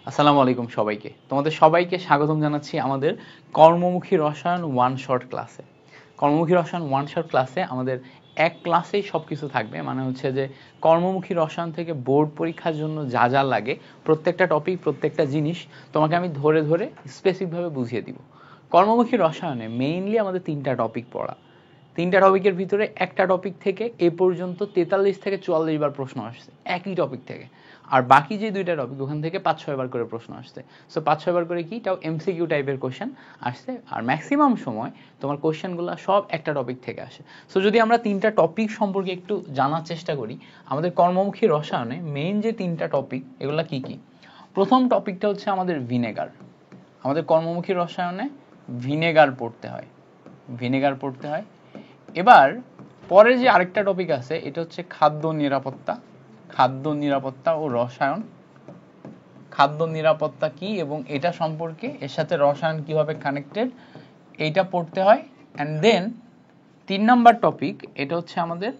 আসসালামু আলাইকুম সবাইকে। তোমাদের সবাইকে স্বাগতম জানাচ্ছি আমাদের কর্মমুখী রসায়ন ওয়ান শট ক্লাসে। কর্মমুখী রসায়ন ওয়ান শট ক্লাসে আমাদের এক ক্লাসেই সবকিছু থাকবে, মানে হচ্ছে যে কর্মমুখী রসায়ন থেকে বোর্ড পরীক্ষার জন্য যা যা লাগে প্রত্যেকটা টপিক, প্রত্যেকটা জিনিস তোমাকে আমি ধরে ধরে স্পেসিফিকভাবে বুঝিয়ে দিব। কর্মমুখী রসায়নে মেইনলি আমাদের তিনটা টপিক পড়া। তিনটা টপিকের ভিতরে একটা টপিক থেকে এ পর্যন্ত 43 থেকে 44 বার প্রশ্ন আসছে একই টপিক থেকে, আর বাকি যে দুইটা টপিক ওখান থেকে 5-6 বার করে প্রশ্ন আসছে। সো 5-6 বার করে কি, তাও এমসিকিউ টাইপের কোশ্চেন আসছে, আর ম্যাক্সিমাম সময় তোমার কোশ্চেনগুলো সব একটা টপিক থেকে আসে। সো যদি আমরা তিনটা টপিক সম্পর্কে একটু জানার চেষ্টা করি, আমাদের কর্মমুখী রসায়নে মেইন যে তিনটা টপিক এগুলো কি কি। প্রথম টপিকটা হচ্ছে আমাদের ভিনেগার। আমাদের কর্মমুখী রসায়নে ভিনেগার পড়তে হয়, ভিনেগার পড়তে হয়। এবার পরে যে আরেকটা টপিক আছে এটা হচ্ছে খাদ্য নিরাপত্তা। খাদ্য নিরাপত্তা ও রসায়ন। খাদ্য নিরাপত্তা কি এবং এটা সম্পর্কে এর সাথে রসায়ন কিভাবে কানেক্টেড, এইটা পড়তে হয়। অ্যান্ড দেন 3 নাম্বার টপিক এটা হচ্ছে আমাদের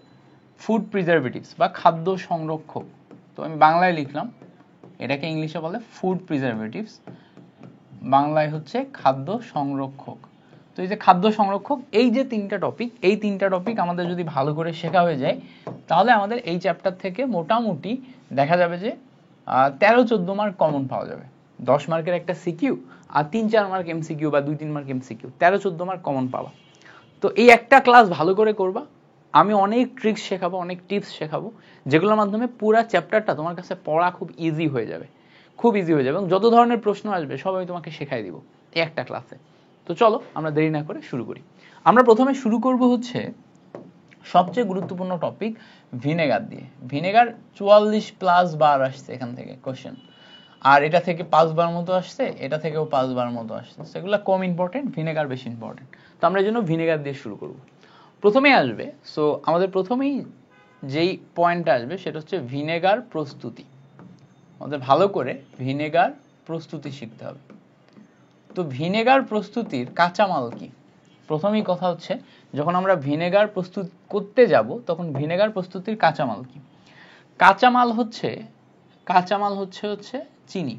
ফুড প্রিজারভেটিভস বা খাদ্য সংরক্ষক। তো আমি বাংলায় লিখলাম, এটাকে ইংলিশে বলে ফুড প্রিজারভেটিভস, বাংলায় হচ্ছে খাদ্য সংরক্ষক। তো এই যে খাদ্য সংরক্ষক, এই যে তিনটা টপিক, এই তিনটা টপিক আমাদের যদি ভালো করে শেখা হয়ে যায় তাহলে আমাদের এই চ্যাপ্টার থেকে মোটামুটি দেখা যাবে যে 13-14 মার্ক কমন পাওয়া যাবে। 10 মার্কের একটা সিকিউ আর 3-4 মার্ক এমসিকিউ বা 2-3 মার্ক এমসিকিউ, 13-14 মার্ক কমন পাবা। তো এই একটা ক্লাস ভালো করে করবা, আমি অনেক ট্রিক্স শেখাবো, অনেক টিপস শেখাবো, যেগুলোর মাধ্যমে পুরা চ্যাপ্টারটা তোমার কাছে পড়া খুব ইজি হয়ে যাবে, খুব ইজি হয়ে যাবে, এবং যত ধরনের প্রশ্ন আসবে সব আমি তোমাকে শেখাই দিব এই একটা ক্লাসে। তো চলো আমরা দেরি না করে শুরু করি। আমরা প্রথমে শুরু করব হচ্ছে সবচেয়ে গুরুত্বপূর্ণ টপিক ভিনেগার দিয়ে। ভিনেগার 44+ বার আসছে এখান থেকে কোশ্চেন, আর এটা থেকে 5 বার মতো আসছে, এটা থেকেও 5 বার মতো আসছে। সেগুলো কম ইম্পর্টেন্ট, ভিনেগার বেশি ইম্পর্টেন্ট। তো আমরা এই জন্য ভিনেগার দিয়ে শুরু করব। প্রথমেই আসবে, সো আমাদের প্রথমেই যেই পয়েন্টটা আসবে সেটা হচ্ছে ভিনেগার প্রস্তুতি। আমাদের ভালো করে ভিনেগার প্রস্তুতি শিখতে হবে। তো ভিনেগার প্রস্তুতির কাঁচামাল কি? প্রথমেই কথা হচ্ছে যখন আমরা ভিনেগার প্রস্তুত করতে যাব তখন ভিনেগার প্রস্তুতির কাঁচামাল কি? কাঁচামাল হচ্ছে চিনি।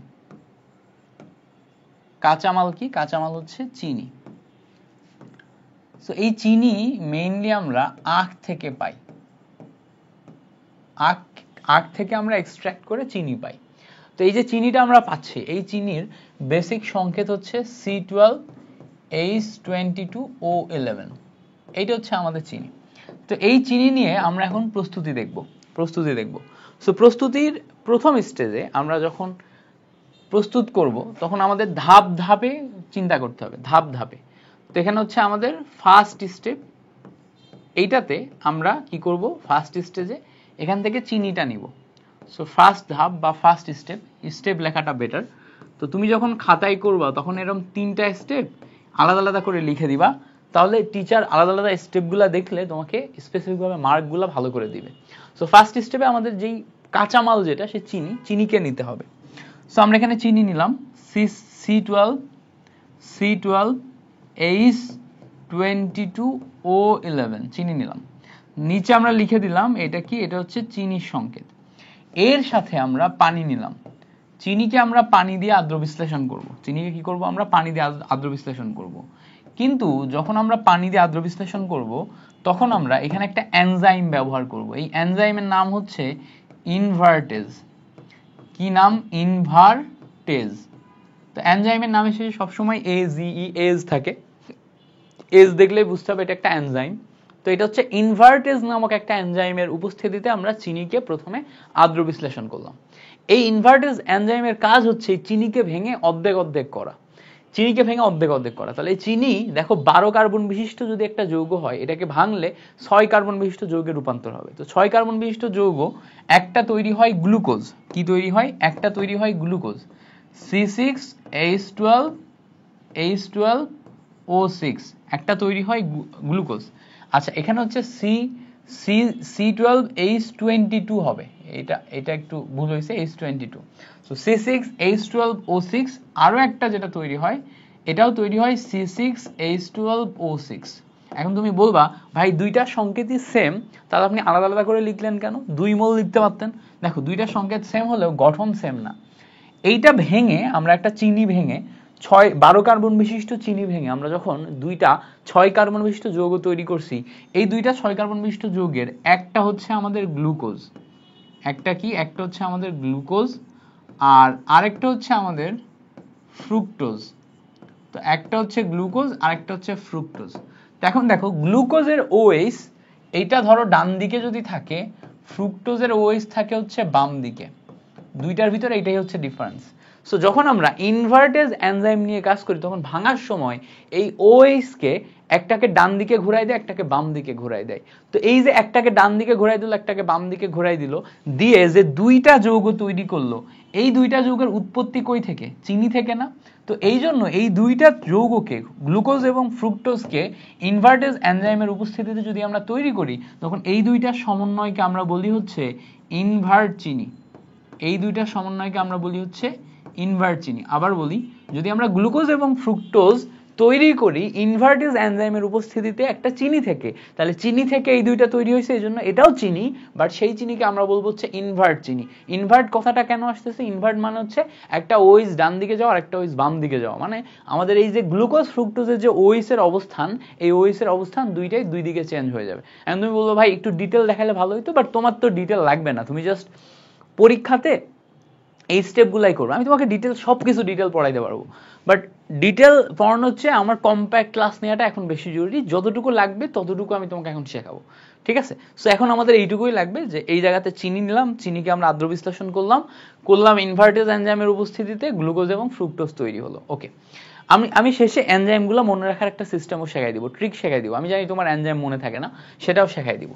কাঁচামাল কি? কাঁচামাল হচ্ছে চিনি। তো এই চিনি মেইনলি আমরা আখ থেকে পাই। আখ থেকে আমরা এক্সট্রাক্ট করে চিনি পাই। তো এই যে চিনিটা আমরা পাচ্ছি, এই চিনির বেসিক সংকেত হচ্ছে C12H22O11। এইটা হচ্ছে আমাদের চিনি। তো এই চিনি নিয়ে আমরা এখন প্রস্তুতি দেখব। সো প্রস্তুতির প্রথম স্টেজে আমরা যখন প্রস্তুত করব তখন আমাদের ধাপ ধাপে চিন্তা করতে হবে, ধাপ ধাপে। তো এখানে হচ্ছে আমাদের ফার্স্ট স্টেপ, এইটাতে আমরা কি করব, ফার্স্ট স্টেজে এখান থেকে চিনিটা নিব। সো ফার্স্ট ধাপ বা ফার্স্ট স্টেপ লেখাটা বেটার। তো তুমি যখন খাতায় করবা তখন এরকম 3টা স্টেপ আলাদা আলাদা করে লিখে দিবা, তাহলে টিচার আলাদা আলাদা স্টেপগুলো দেখলে তোমাকে স্পেসিফিকভাবে মার্কগুলো ভালো করে দিবে। সো ফার্স্ট স্টেপে আমাদের যেই কাঁচামাল যেটা, সে চিনিকে নিতে হবে। সো আমরা এখানে চিনি নিলাম C12H22O11 চিনি নিলাম। নিচে আমরা লিখে দিলাম এটা কি, এটা হচ্ছে চিনির সংকেত। এর সাথে আমরা পানি নিলাম। চিনিকে আমরা পানি দিয়ে আদ্র বিশ্লেষণ করব। চিনিকে কি করব, আমরা পানি দিয়ে আদ্র বিশ্লেষণ করব। কিন্তু যখন আমরা পানি দিয়ে আদ্র বিশ্লেষণ করব তখন আমরা এখানে একটা এনজাইম ব্যবহার করব। এই এনজাইমের নাম হচ্ছে ইনভার্টেজ। কি নাম? ইনভার্টেজ। তো এনজাইমের নামে শেষে সবসময় এজ থাকে, এজ দেখলেই বুঝতে হবে এটা একটা এনজাইম। তো এটা হচ্ছে ইনভার্টেজ নামক একটা এনজাইমের উপস্থিতিতে আমরা চিনিকে প্রথমে আদ্র বিশ্লেষণ করলাম। এই ইনভার্টেজ এনজাইমের কাজ হচ্ছে চিনিকে ভেঙে অর্ধেক অর্ধেক করা। তাহলে এই চিনি দেখো 12 কার্বন বিশিষ্ট যদি একটা যৌগ হয়, এটাকে ভাঙলে 6 কার্বন বিশিষ্ট যৌগে রূপান্তর হবে। তো 6 কার্বন বিশিষ্ট যৌগ একটা তৈরি হয় গ্লুকোজ। কি তৈরি হয়? একটা তৈরি হয় গ্লুকোজ, C6H12O6, একটা তৈরি হয় গ্লুকোজ। আচ্ছা, এখানে হচ্ছে C12H22 হবে, এটা একটু ভুল হয়েছে, H22। সো C6H12O6, আরো একটা যেটা তৈরি হয় এটাও তৈরি হয় C6H12O6। এখন তুমি বলবা ভাই দুইটা সংকেতই সেম, তাহলে আপনি আলাদা আলাদা করে লিখলেন কেন? 2 মোল লিখতে পারতেন। দেখো দুইটা সংকেত সেম হলেও গঠন সেম না। এইটা ভেঙে আমরা একটা চিনি ভেঙে 12 কার্বন বিশিষ্ট চিনি ভেঙে আমরা যখন দুইটা 6 কার্বন বিশিষ্ট যৌগ তৈরি করছি, এই দুইটা 6 কার্বন বিশিষ্ট যৌগের একটা হচ্ছে আমাদের গ্লুকোজ, একটা কি, একটা হচ্ছে আমাদের গ্লুকোজ আর আরেকটা হচ্ছে আমাদের ফ্রুক্টোজ। তো একটা হচ্ছে গ্লুকোজ আর একটা হচ্ছে ফ্রুক্টোজ। তো এখন দেখো গ্লুকোজের OH এইটা ধরো ডান দিকে যদি থাকে, ফ্রুক্টোজের OH থাকে হচ্ছে বাম দিকে, দুইটার ভিতরে এটাই হচ্ছে ডিফারেন্স। সো যখন আমরা ইনভার্টেজ এনজাইম নিয়ে কাজ করি তখন ভাঙার সময় এই OH কে একটাকে ডান দিকে ঘুরাই দেয়, একটাকে বাম দিকে ঘুরাই দেয়। তো এই যে একটাকে ডান দিকে ঘুরাই দিল, একটাকে বাম দিকে ঘুরাই দিল, দিয়ে যে দুইটা যৌগ তৈরি করলো, এই দুইটা যৌগের উৎপত্তি কই থেকে? চিনি থেকে না? তো এই জন্য এই দুইটা যৌগকে, গ্লুকোজ এবং ফ্রুক্টোজকে ইনভার্টেজ এনজাইমের উপস্থিতিতে যদি আমরা তৈরি করি তখন এই দুইটা সমন্বয়কে আমরা বলি হচ্ছে ইনভার্ট চিনি। এই দুইটা সমন্বয়কে আমরা বলি হচ্ছে ইনভার্ট চিনি। আবার বলি, যদি আমরা গ্লুকোজ এবং ফ্রুক্টোজ তৈরি করি ইনভার্টেজ এনজাইমের উপস্থিতিতে একটা চিনি থেকে, তাহলে চিনি থেকে এই দুইটা তৈরি হয়েছে, এই জন্য এটাও চিনি, বাট সেই চিনিকে আমরা বলবো হচ্ছে ইনভার্ট চিনি। ইনভার্ট কথাটা কেন আসতেছে? ইনভার্ট মানে হচ্ছে একটা OH ডান দিকে যাওয়া আর একটা OH বাম দিকে যাওয়া, মানে আমাদের এই যে গ্লুকোজ ফ্রুক্টোজের যে OH এর অবস্থান, এই OH এর অবস্থান দুইটাই দুই দিকে চেঞ্জ হয়ে যাবে। এখন তুমি বলবো ভাই একটু ডিটেল দেখালে ভালো হতো, বাট তোমার তো ডিটেল লাগবে না, তুমি জাস্ট পরীক্ষাতে এই স্টেপগুলাই করবো। আমি তোমাকে ডিটেল সবকিছু ডিটেল পড়াইতে পারবো, বাট ডিটেল পড়ানো হচ্ছে আমার কম্প্যাক্ট ক্লাস নেওয়াটা এখন বেশি জরুরি। যতটুকু লাগবে ততটুকু আমি তোমাকে এখন শেখাবো, ঠিক আছে? সো এখন আমাদের এইটুকুই লাগবে যে এই জায়গাতে চিনি নিলাম, চিনিকে আমরা আদ্র বিশ্লেষণ করলাম ইনভার্টেজ এনজাইমের উপস্থিতিতে গ্লুকোজ এবং ফ্রুক্টোজ তৈরি হলো। ওকে, আমি শেষে এনজাইমগুলো মনে রাখার একটা সিস্টেমও শেখাই দিব, ট্রিক শেখাই দিব। আমি জানি তোমার এনজাইম মনে থাকে না, সেটাও শেখাই দিব।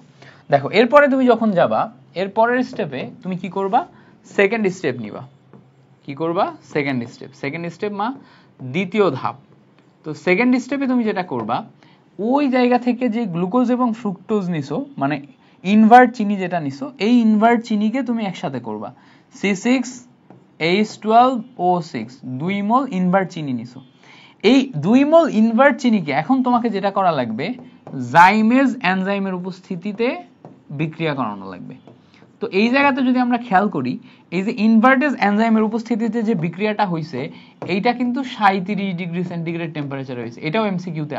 দেখো এরপরে তুমি যখন যাবা এর পরের স্টেপে তুমি কি করবা? সেকেন্ড স্টেপ নিবা। কি করবা? সেকেন্ড স্টেপ মা দ্বিতীয় ধাপ। তো সেকেন্ড স্টেপে তুমি যেটা করবা, ওই জায়গা থেকে যে গ্লুকোজ এবং ফ্রুক্টোজ নিছো, মানে ইনভার্ট চিনি যেটা নিছো, এই ইনভার্ট চিনিকে তুমি একসাথে করবা। C6H12O6 2 মোল ইনভার্ট চিনি নিছো। এই 2 মোল ইনভার্ট চিনিকে এখন তোমাকে যেটা করা লাগবে, জাইমেজ এনজাইমের উপস্থিতিতে বিক্রিয়া করানো লাগবে। তো এই জায়গাতে যদি আমরা খেয়াল করি, এই যে ইনভার্টেজ এনজাইমের উপস্থিতিতে যে বিক্রিয়াটা হয়েছে, এইটা কিন্তু 37 ডিগ্রি সেন্টিগ্রেড টেম্পারেচারে হয়েছে। এটাও এমসিকিউতে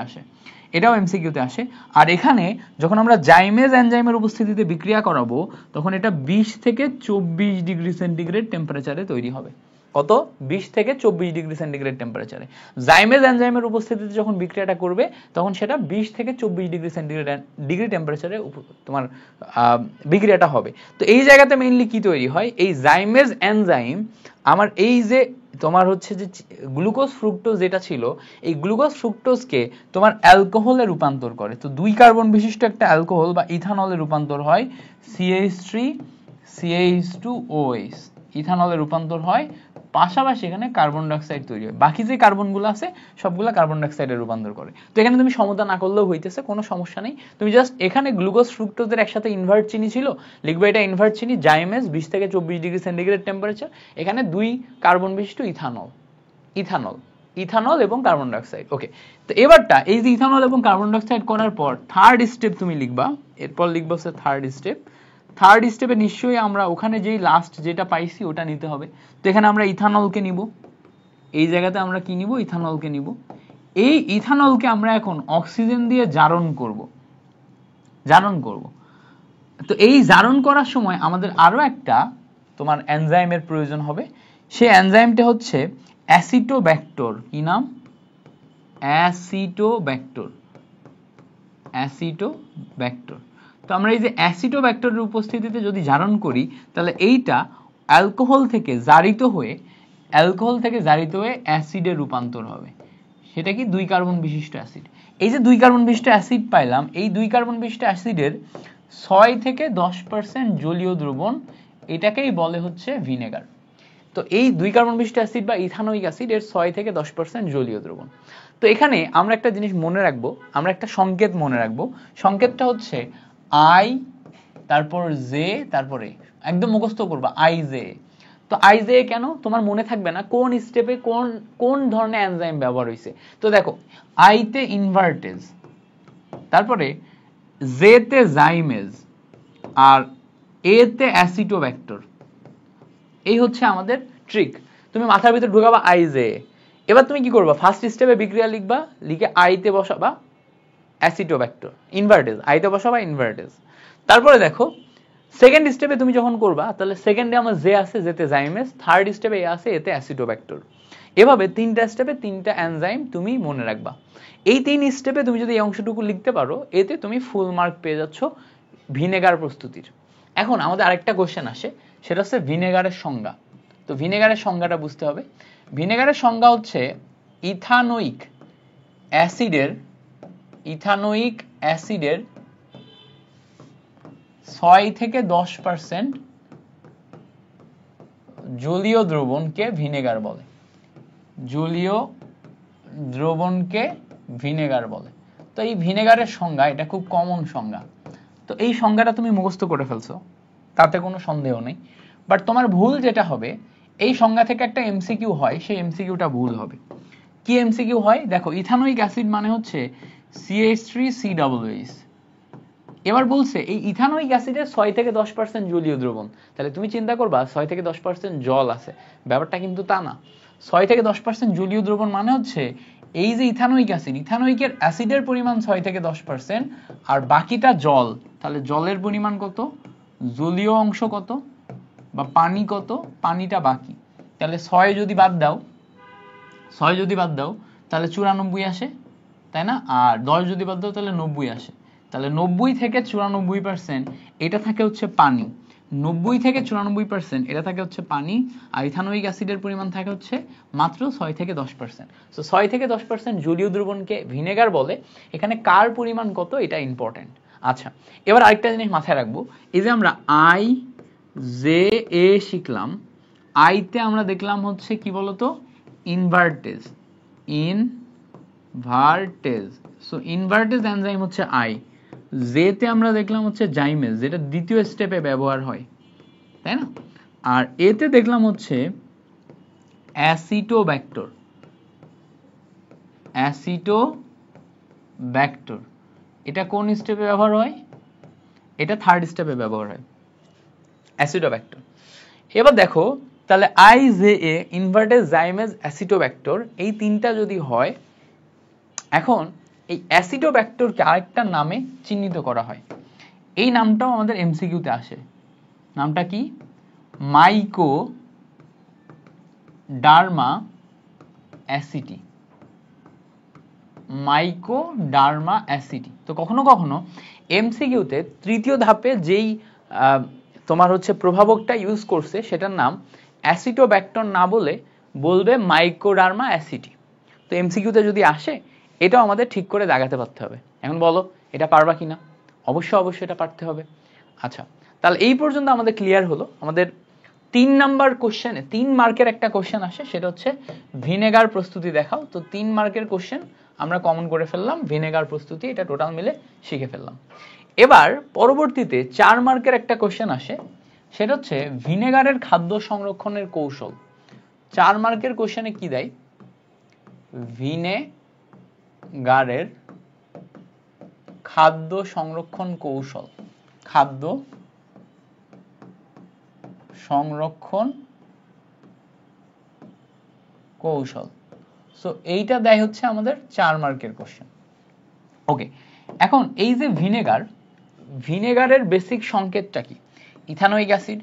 আসে। আর এখানে যখন আমরা জাইমেজ এনজাইমের উপস্থিতিতে বিক্রিয়া করাবো তখন এটা 20 থেকে 24 ডিগ্রি সেন্টিগ্রেড টেম্পারেচারে তৈরি হবে। কত? 20 থেকে 24 ডিগ্রি সেন্টিগ্রেড টেম্পারেচারে। জাইমেজ এনজাইমের উপস্থিতিতে যখন বিক্রিয়াটা করবে তখন সেটা 20 থেকে 24 ডিগ্রি সেন্টিগ্রেড টেম্পারেচারে তোমার বিক্রিয়াটা হবে। তো এই জায়গাতে মেইনলি কি তৈরি হয়? এই জাইমেজ এনজাইম আমার এই যে তোমার হচ্ছে যে গ্লুকোজ ফ্রুক্টোজ যেটা ছিল, এই গ্লুকোজ ফ্রুক্টোজকে তোমার অ্যালকোহলে রূপান্তর করে। তো 2 কার্বন বিশিষ্ট একটা অ্যালকোহল বা ইথানলে রূপান্তর হয়, CH3CH2OH ইথানলে রূপান্তর হয়, পাশাপাশি এখানে কার্বন ডাইঅক্সাইড তৈরি হয়। বাকি যে কার্বনগুলো আছে সবগুলো কার্বন ডাইঅক্সাইডে রূপান্তর করে। তো এখানে তুমি সমতা না করলেও হইতেছে, কোনো সমস্যা নেই। তুমি জাস্ট এখানে গ্লুকোজ ফ্রুক্টোজের একসাথে ইনভার্ট চিনি ছিল, লিখবে এটা ইনভার্ট চিনি, জাইমেজ 20 থেকে 24 ডিগ্রি সেন্টিগ্রেড টেম্পারেচার, এখানে 2 কার্বন বিশিষ্ট ইথানল এবং কার্বন ডাইঅক্সাইড। ওকে, তো এবারটা এই যে ইথানল এবং কার্বন ডাইঅক্সাইড করার পর থার্ড স্টেপ তুমি লিখবা, এরপর লিখবা হচ্ছে থার্ড স্টেপে নিশ্চয়ই আমরা ওখানে যেই লাস্ট যেটা পাইছি ওটা নিতে হবে। তো এখানে আমরা ইথানলকে নিব, এই জায়গাতে আমরা কি নিব? ইথানলকে নিব। এই ইথানলকে আমরা এখন অক্সিজেন দিয়ে জারণ করব। তো এই জারণ করার সময় আমাদের আরো একটা তোমার এনজাইমের প্রয়োজন হবে। সেই এনজাইমটা হচ্ছে অ্যাসিটোব্যাক্টর। কি নাম? অ্যাসিটোব্যাক্টর। তো আমরা এই যে অ্যাসিটোব্যাক্টরের উপস্থিতিতে যদি জারণ করি তাহলে এইটা অ্যালকোহল থেকে জারিত হয়ে অ্যাসিডে রূপান্তর হবে। সেটা কি? 2 কার্বন বিশিষ্ট অ্যাসিড। এই যে 2 কার্বন বিশিষ্ট অ্যাসিড পাইলাম, এই 2 কার্বন বিশিষ্ট অ্যাসিডের 6 থেকে 10% জলীয় দ্রবণ, এটাকেই বলে হচ্ছে ভিনেগার। তো এই 2 কার্বন বিশিষ্ট অ্যাসিড বা ইথানোয়িক অ্যাসিড এর 6 থেকে 10% জলীয় দ্রবণ। তো এখানে আমরা একটা জিনিস মনে রাখবো, আমরা একটা সংকেত মনে রাখবো। সংকেতটা হচ্ছে আই, তারপর জে, তারপরে একদম মুখস্থ করবা আই জে। তো আই জে কেন? তোমার মনে থাকবে না কোন স্টেপে কোন ধরনের এনজাইম ব্যবহার হয়েছে। তো দেখো, আই তে ইনভার্টেজ, তারপরে জে তে জাইমেজ, আর এ তে অ্যাসিটোব্যাক্টর। এই হচ্ছে আমাদের ট্রিক। তুমি মাথার ভিতরে ঢুকাবা আইজে। এবার তুমি কি করবা, ফার্স্ট স্টেপে বিক্রিয়া লিখবা, লিখে আইতে বসাবা অ্যাসিটোব্যাক্টর ইনভার্টেজ, আইতে বসাবা ইনভার্টেজ। তারপরে দেখো সেকেন্ড স্টেপে তুমি যখন করবা, তাহলে সেকেন্ডে আমার যে আছে, যেতে জাইমেস, থার্ড স্টেপে এ আছে, এতে অ্যাসিটোব্যাক্টর। এভাবে তিনটা স্টেপে তিনটা এনজাইম তুমি মনে রাখবা। এই তিন স্টেপে তুমি যদি এই অংশটুকু লিখতে পারো, এতে তুমি ফুল মার্ক পেয়ে যাচ্ছ ভিনেগার প্রস্তুতির। এখন আমাদের আরেকটা কোশ্চেন আসে, সেটা হচ্ছে ভিনেগারের সংজ্ঞা। তো ভিনেগারের সংজ্ঞাটা বুঝতে হবে। ভিনেগারের সংজ্ঞা হচ্ছে ইথানোয়িক অ্যাসিডের 6 থেকে 10% জলীয় দ্রবণকে ভিনেগার বলে। জলীয় দ্রবণকে ভিনেগার বলে। তো এই ভিনেগারের সংজ্ঞা, এটা খুব কমন সংজ্ঞা। তো এই সংজ্ঞাটা তুমি মুখস্থ করে ফেলছো, তাতে কোনো সন্দেহ নেই। বাট তোমার ভুল যেটা হবে, এই সংজ্ঞা থেকে একটা এমসিকিউ হয়, সেই এমসিকিউটা ভুল হবে। কি এমসিকিউ হয় দেখো, ইথানোয়িক অ্যাসিড মানে হচ্ছে CH3COOH। এবার বলছে এই ইথানোয়িক অ্যাসিডের 6 থেকে 10% জলীয় দ্রবণ। তাহলে তুমি চিন্তা করবা 6 থেকে 10% জল আছে, ব্যাপারটা কিন্তু তা না। 6 থেকে 10% জলীয় দ্রবণ মানে হচ্ছে এই যে ইথানোয়িক অ্যাসিড, ইথানোয়িকের অ্যাসিডের পরিমাণ 6 থেকে 10% আর বাকিটা জল। তাহলে জলের পরিমাণ কত, জলীয় অংশ কত, বা পানি কত, পানিটা বাকি। তাহলে 6 যদি বাদ দাও, তাহলে 94 আসে, তাই না? আর 10 যদি বাদ দাও তাহলে 90 আসে। তাহলে 90 থেকে 94% এটা থাকে হচ্ছে পানি। 90 থেকে 94% এটা থাকে হচ্ছে পানি। আর ইথানোয়িক অ্যাসিডের পরিমাণ থাকে হচ্ছে মাত্র 6 থেকে 10%। সো 6 থেকে 10% জলীয় দ্রবণকে ভিনেগার বলে। এখানে কার পরিমাণ কত, এটা ইম্পর্টেন্ট। আচ্ছা, এবার আরেকটা জিনিস মাথায় রাখবো, এই যে আমরা আই জে এ শিখলাম, আইতে আমরা দেখলাম হচ্ছে কি বলতো, ইনভার্টেজ। সো ইনভার্টেজ এনজাইম হচ্ছে আই। জেতে আমরা দেখলাম হচ্ছে জাইমেজ, যেটা দ্বিতীয় স্টেপে ব্যবহার হয়, তাই না? আর এতে দেখলাম হচ্ছে অ্যাসিটোব্যাক্টর। এটা কোন স্টেপে ব্যবহার হয়? এটা থার্ড স্টেপে ব্যবহার হয়, অ্যাসিটোব্যাক্টর। এবার দেখো, তাহলে আইজেএ, ইনভার্টেজ, জাইমেজ, অ্যাসিটোব্যাক্টর, এই তিনটা যদি হয়, এখন এই অ্যাসিটোব্যাক্টরকে আরেকটা নামে চিহ্নিত করা হয়। এই নামটাও আমাদের এমসিকিউতে আসে। নামটা কি? মাইকোডার্মা অ্যাসিটি। মাইকোডার্মা অ্যাসিটি। তো কখনো কখনো এমসিকিউতে তৃতীয় ধাপে যেই তোমার হচ্ছে প্রভাবকটা ইউজ করছে, সেটার নাম অ্যাসিটোব্যাক্টর না বলে বলবে মাইকোডার্মা অ্যাসিটি। তো এমসিকিউতে যদি আসে, এটাও আমাদের ঠিক করে দাগাতে পারতে হবে। এখন বলো এটা পারবা কিনা? অবশ্যই এটা পারতে হবে। আচ্ছা, তাহলে এই পর্যন্ত আমাদের ক্লিয়ার হলো। আমাদের 3 নাম্বার কোশ্চেনে 3 মার্কের একটা কোশ্চেন আসে, সেটা হচ্ছে ভিনেগার প্রস্তুতি দেখাও। তো 3 মার্কের কোশ্চেন আমরা কমন করে ফেললাম, ভিনেগার প্রস্তুতি, এটা টোটাল মিলে শিখে ফেললাম। এবার পরবর্তীতে 4 মার্কের একটা কোশ্চেন আসে, সেটা হচ্ছে ভিনেগারের খাদ্য সংরক্ষণের কৌশল। 4 মার্কের কোশ্চেনে কি দেয়? ভিনেগারের খাদ্য সংরক্ষণ কৌশল। খাদ্য সংরক্ষণ কৌশল। সো এইটা দেয় হচ্ছে আমাদের 4 মার্কের কোশ্চেন। ওকে, এখন এই যে ভিনেগারের বেসিক সংকেতটা কি? Ethanoic acid,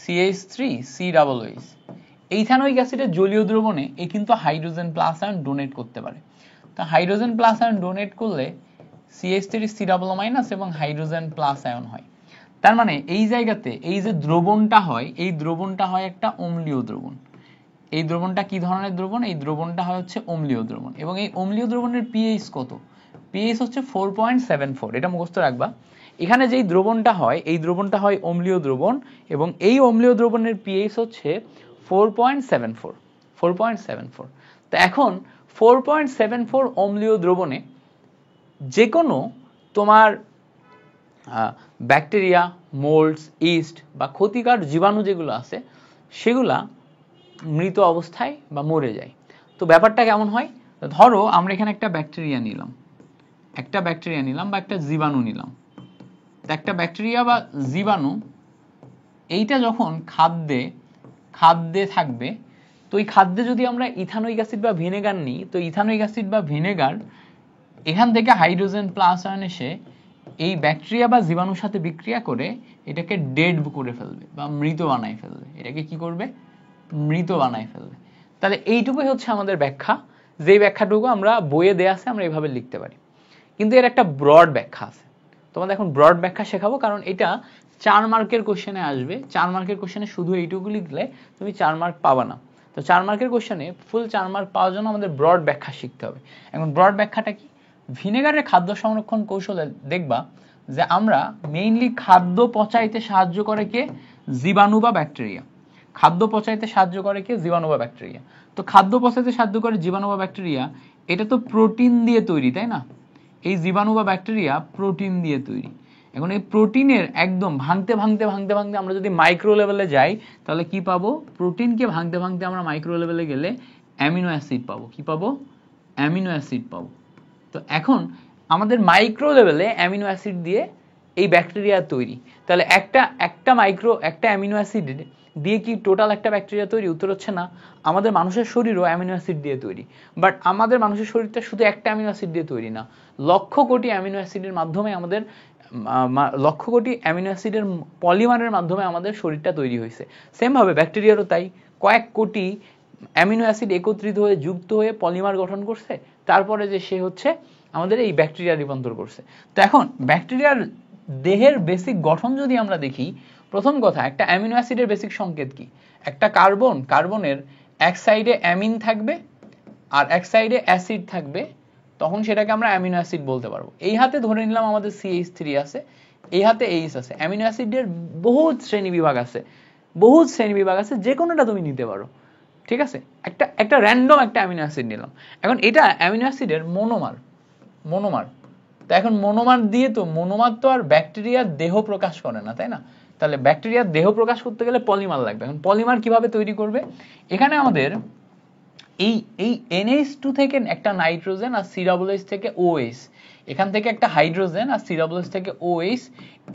CH3COOH। ইথানোয়িক অ্যাসিডের জলীয় দ্রবণে এ কিন্তু হাইড্রোজেন প্লাস আয়ন ডোনেট করতে পারে। তো হাইড্রোজেন প্লাস আয়ন ডোনেট করলে CH3COO- এবং হাইড্রোজেন প্লাস আয়ন হয়। তার মানে এই জায়গাতে এই যে দ্রবণটা হয়, এই দ্রবণটা হয় একটা অম্লীয় দ্রবণ। এই দ্রবণটা কি ধরনের দ্রবণ? এই দ্রবণটা হয় হচ্ছে অম্লীয় দ্রবণ। এবং এই অম্লীয় দ্রবণের পিএইচ কত? পিএইচ হচ্ছে 4.74। এটা মুখস্থ রাখবা। এখানে যেই দ্রবণটা হয়, এই দ্রবণটা হয় অম্লীয় দ্রবণ, এবং এই অম্লীয় দ্রবণের পিএইচ হচ্ছে 4.74। তো এখন 4.74 অম্লীয় দ্রবণে যে কোনো তোমার ব্যাকটেরিয়া, মোল্ডস, ইস্ট বা ক্ষতিকর জীবাণু যেগুলো আছে, সেগুলা মৃত অবস্থায় বা মরে যায়। তো ব্যাপারটা কেমন হয়? ধরো আমরা এখানে একটা ব্যাকটেরিয়া নিলাম বা একটা জীবাণু নিলাম। একটা ব্যাকটেরিয়া বা জীবাণু এইটা যখন খাদ্যে থাকবে, তো এই খাদ্যে যদি আমরা ইথানোয়িক অ্যাসিড বা ভিনেগার নিই, তো ইথানোয়িক অ্যাসিড বা ভিনেগার এখান থেকে হাইড্রোজেন প্লাস আয়ন এসে এই ব্যাকটেরিয়া বা জীবাণুর সাথে বিক্রিয়া করে এটাকে ডেড করে ফেলবে বা মৃত বানায় ফেলবে। এটাকে কি করবে? মৃত বানায় ফেলবে। তাহলে এইটুকুই হচ্ছে আমাদের ব্যাখ্যা, যেই ব্যাখ্যাটুকু আমরা বইয়ে দেয়া আছে আমরা এইভাবে লিখতে পারি। কিন্তু এর একটা ব্রড ব্যাখ্যা আছে, তোমাদের এখন ব্রড ব্যাখ্যা শেখাবো, কারণ এটা 4 মার্কের কোশ্চেনে আসবে। 4 মার্কের কোশ্চেনে শুধু এইটুকু লিখলে তুমি 4 মার্ক পাবা না। তো 4 মার্কের কোশ্চেনে ফুল 4 মার্ক পাওয়ার জন্য আমাদের ব্রড ব্যাখ্যা শিখতে হবে। এখন ব্রড ব্যাখ্যাটা কি? ভিনেগারের খাদ্য সংরক্ষণ কৌশলে দেখবা যে আমরা মেইনলি খাদ্য পচাইতে সাহায্য করে কে? জীবাণু বা ব্যাকটেরিয়া। খাদ্য পচাইতে সাহায্য করে কে? জীবাণু বা ব্যাকটেরিয়া। তো খাদ্য পচাইতে সাহায্য করে জীবাণু বা ব্যাকটেরিয়া, এটা তো প্রোটিন দিয়ে তৈরি, তাই না? এই জীবাণু বা ব্যাকটেরিয়া প্রোটিন দিয়ে তৈরি। এখন এই প্রোটিনের একদম ভাঙতে ভাঙতে ভাঙতে ভাঙতে আমরা যদি মাইক্রো লেভেলে যাই, তাহলে কি পাবো? প্রোটিনকে ভাঙতে ভাঙতে আমরা মাইক্রো লেভেলে গেলে অ্যামিনো অ্যাসিড পাবো। কি পাবো? অ্যামিনো অ্যাসিড পাবো। তো এখন আমাদের মাইক্রো লেভেলে অ্যামিনো অ্যাসিড দিয়ে এই ব্যাকটেরিয়া তৈরি। তাহলে একটা অ্যামিনো অ্যাসিড দিয়ে কি টোটাল একটা ব্যাকটেরিয়া তৈরি? উত্তর হচ্ছে না। আমাদের মানুষের শরীরও অ্যামিনো অ্যাসিড দিয়ে তৈরি, বাট আমাদের মানুষের শরীরটা শুধু একটা অ্যামিনো অ্যাসিড দিয়ে তৈরি না, লক্ষ কোটি অ্যামিনো অ্যাসিডের মাধ্যমে আমাদের লক্ষ কোটি অ্যামিনো অ্যাসিডের পলিমারের মাধ্যমে আমাদের শরীরটা তৈরি হয়েছে। সেম ভাবে ব্যাকটেরিয়ারও তাই, কয়েক কোটি অ্যামিনো অ্যাসিড একত্রিত হয়ে যুক্ত হয়ে পলিমার গঠন করছে, তারপরে যে সে হচ্ছে আমাদের এই ব্যাকটেরিয়া রূপান্তর করছে। তো এখন ব্যাকটেরিয়ার দেহের বেসিক গঠন যদি আমরা দেখি, প্রথম কথা, একটা অ্যামিনো অ্যাসিডের বেসিক সংকেত কি? একটা কার্বনের এক সাইডে অ্যামিন থাকবে আর এক সাইডে অ্যাসিড থাকবে, তখন সেটাকে আমরা অ্যামিনো অ্যাসিড বলতে পারবো। এই হাতে ধরে নিলাম আমাদের CH3 আছে, এই হাতে H আছে। অ্যামিনো অ্যাসিডের বহুত শ্রেণী বিভাগ আছে, যে কোনোটা তুমি নিতে পারো, ঠিক আছে? একটা র্যান্ডম একটা অ্যামিনো অ্যাসিড নিলাম। এখন এটা অ্যামিনো অ্যাসিডের মনোমার। তো এখন মনোমার তো আর ব্যাকটেরিয়ার দেহ প্রকাশ করে না, তাই না? তাহলে ব্যাকটেরিয়ার দেহ প্রকাশ করতে গেলে পলিমার লাগবে। এখন পলিমার কিভাবে তৈরি করবে? এখানে আমাদের এই NH2 থেকে একটা নাইট্রোজেন আর COOH থেকে OH, এখান থেকে একটা হাইড্রোজেন আর COOH থেকে OH,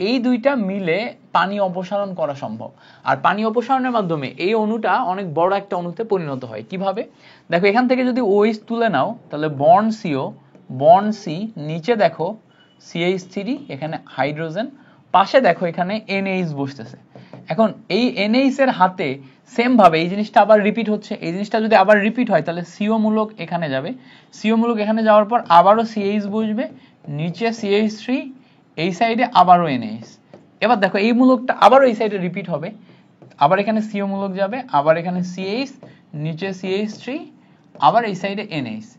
এই দুইটা মিলে পানি অপসারণ করা সম্ভব। আর পানি অপসারণের মাধ্যমে এই অণুটা অনেক বড় একটা অণুতে পরিণত হয়। কিভাবে? দেখো, এখান থেকে যদি OH তুলে নাও, তাহলে বন্ড C, নিচে দেখো CH3, এখানে হাইড্রোজেন, পাশে দেখো এখানে NH বসতেছে। এখন এই NH এর হাতে সেম ভাবে এই জিনিসটা আবার রিপিট হচ্ছে। এই জিনিসটা যদি আবার রিপিট হয়, তাহলে CO মূলক এখানে যাবে, CO মূলক এখানে যাওয়ার পর আবারও CH বসবে, নিচে CH3, এই সাইডে আবারও NH। এবার দেখো এই মূলকটা আবারও এই সাইডে রিপিট হবে, আবার এখানে CO মূলক যাবে, আবার এখানে CH, নিচে CH3, আবার এই সাইডে NH।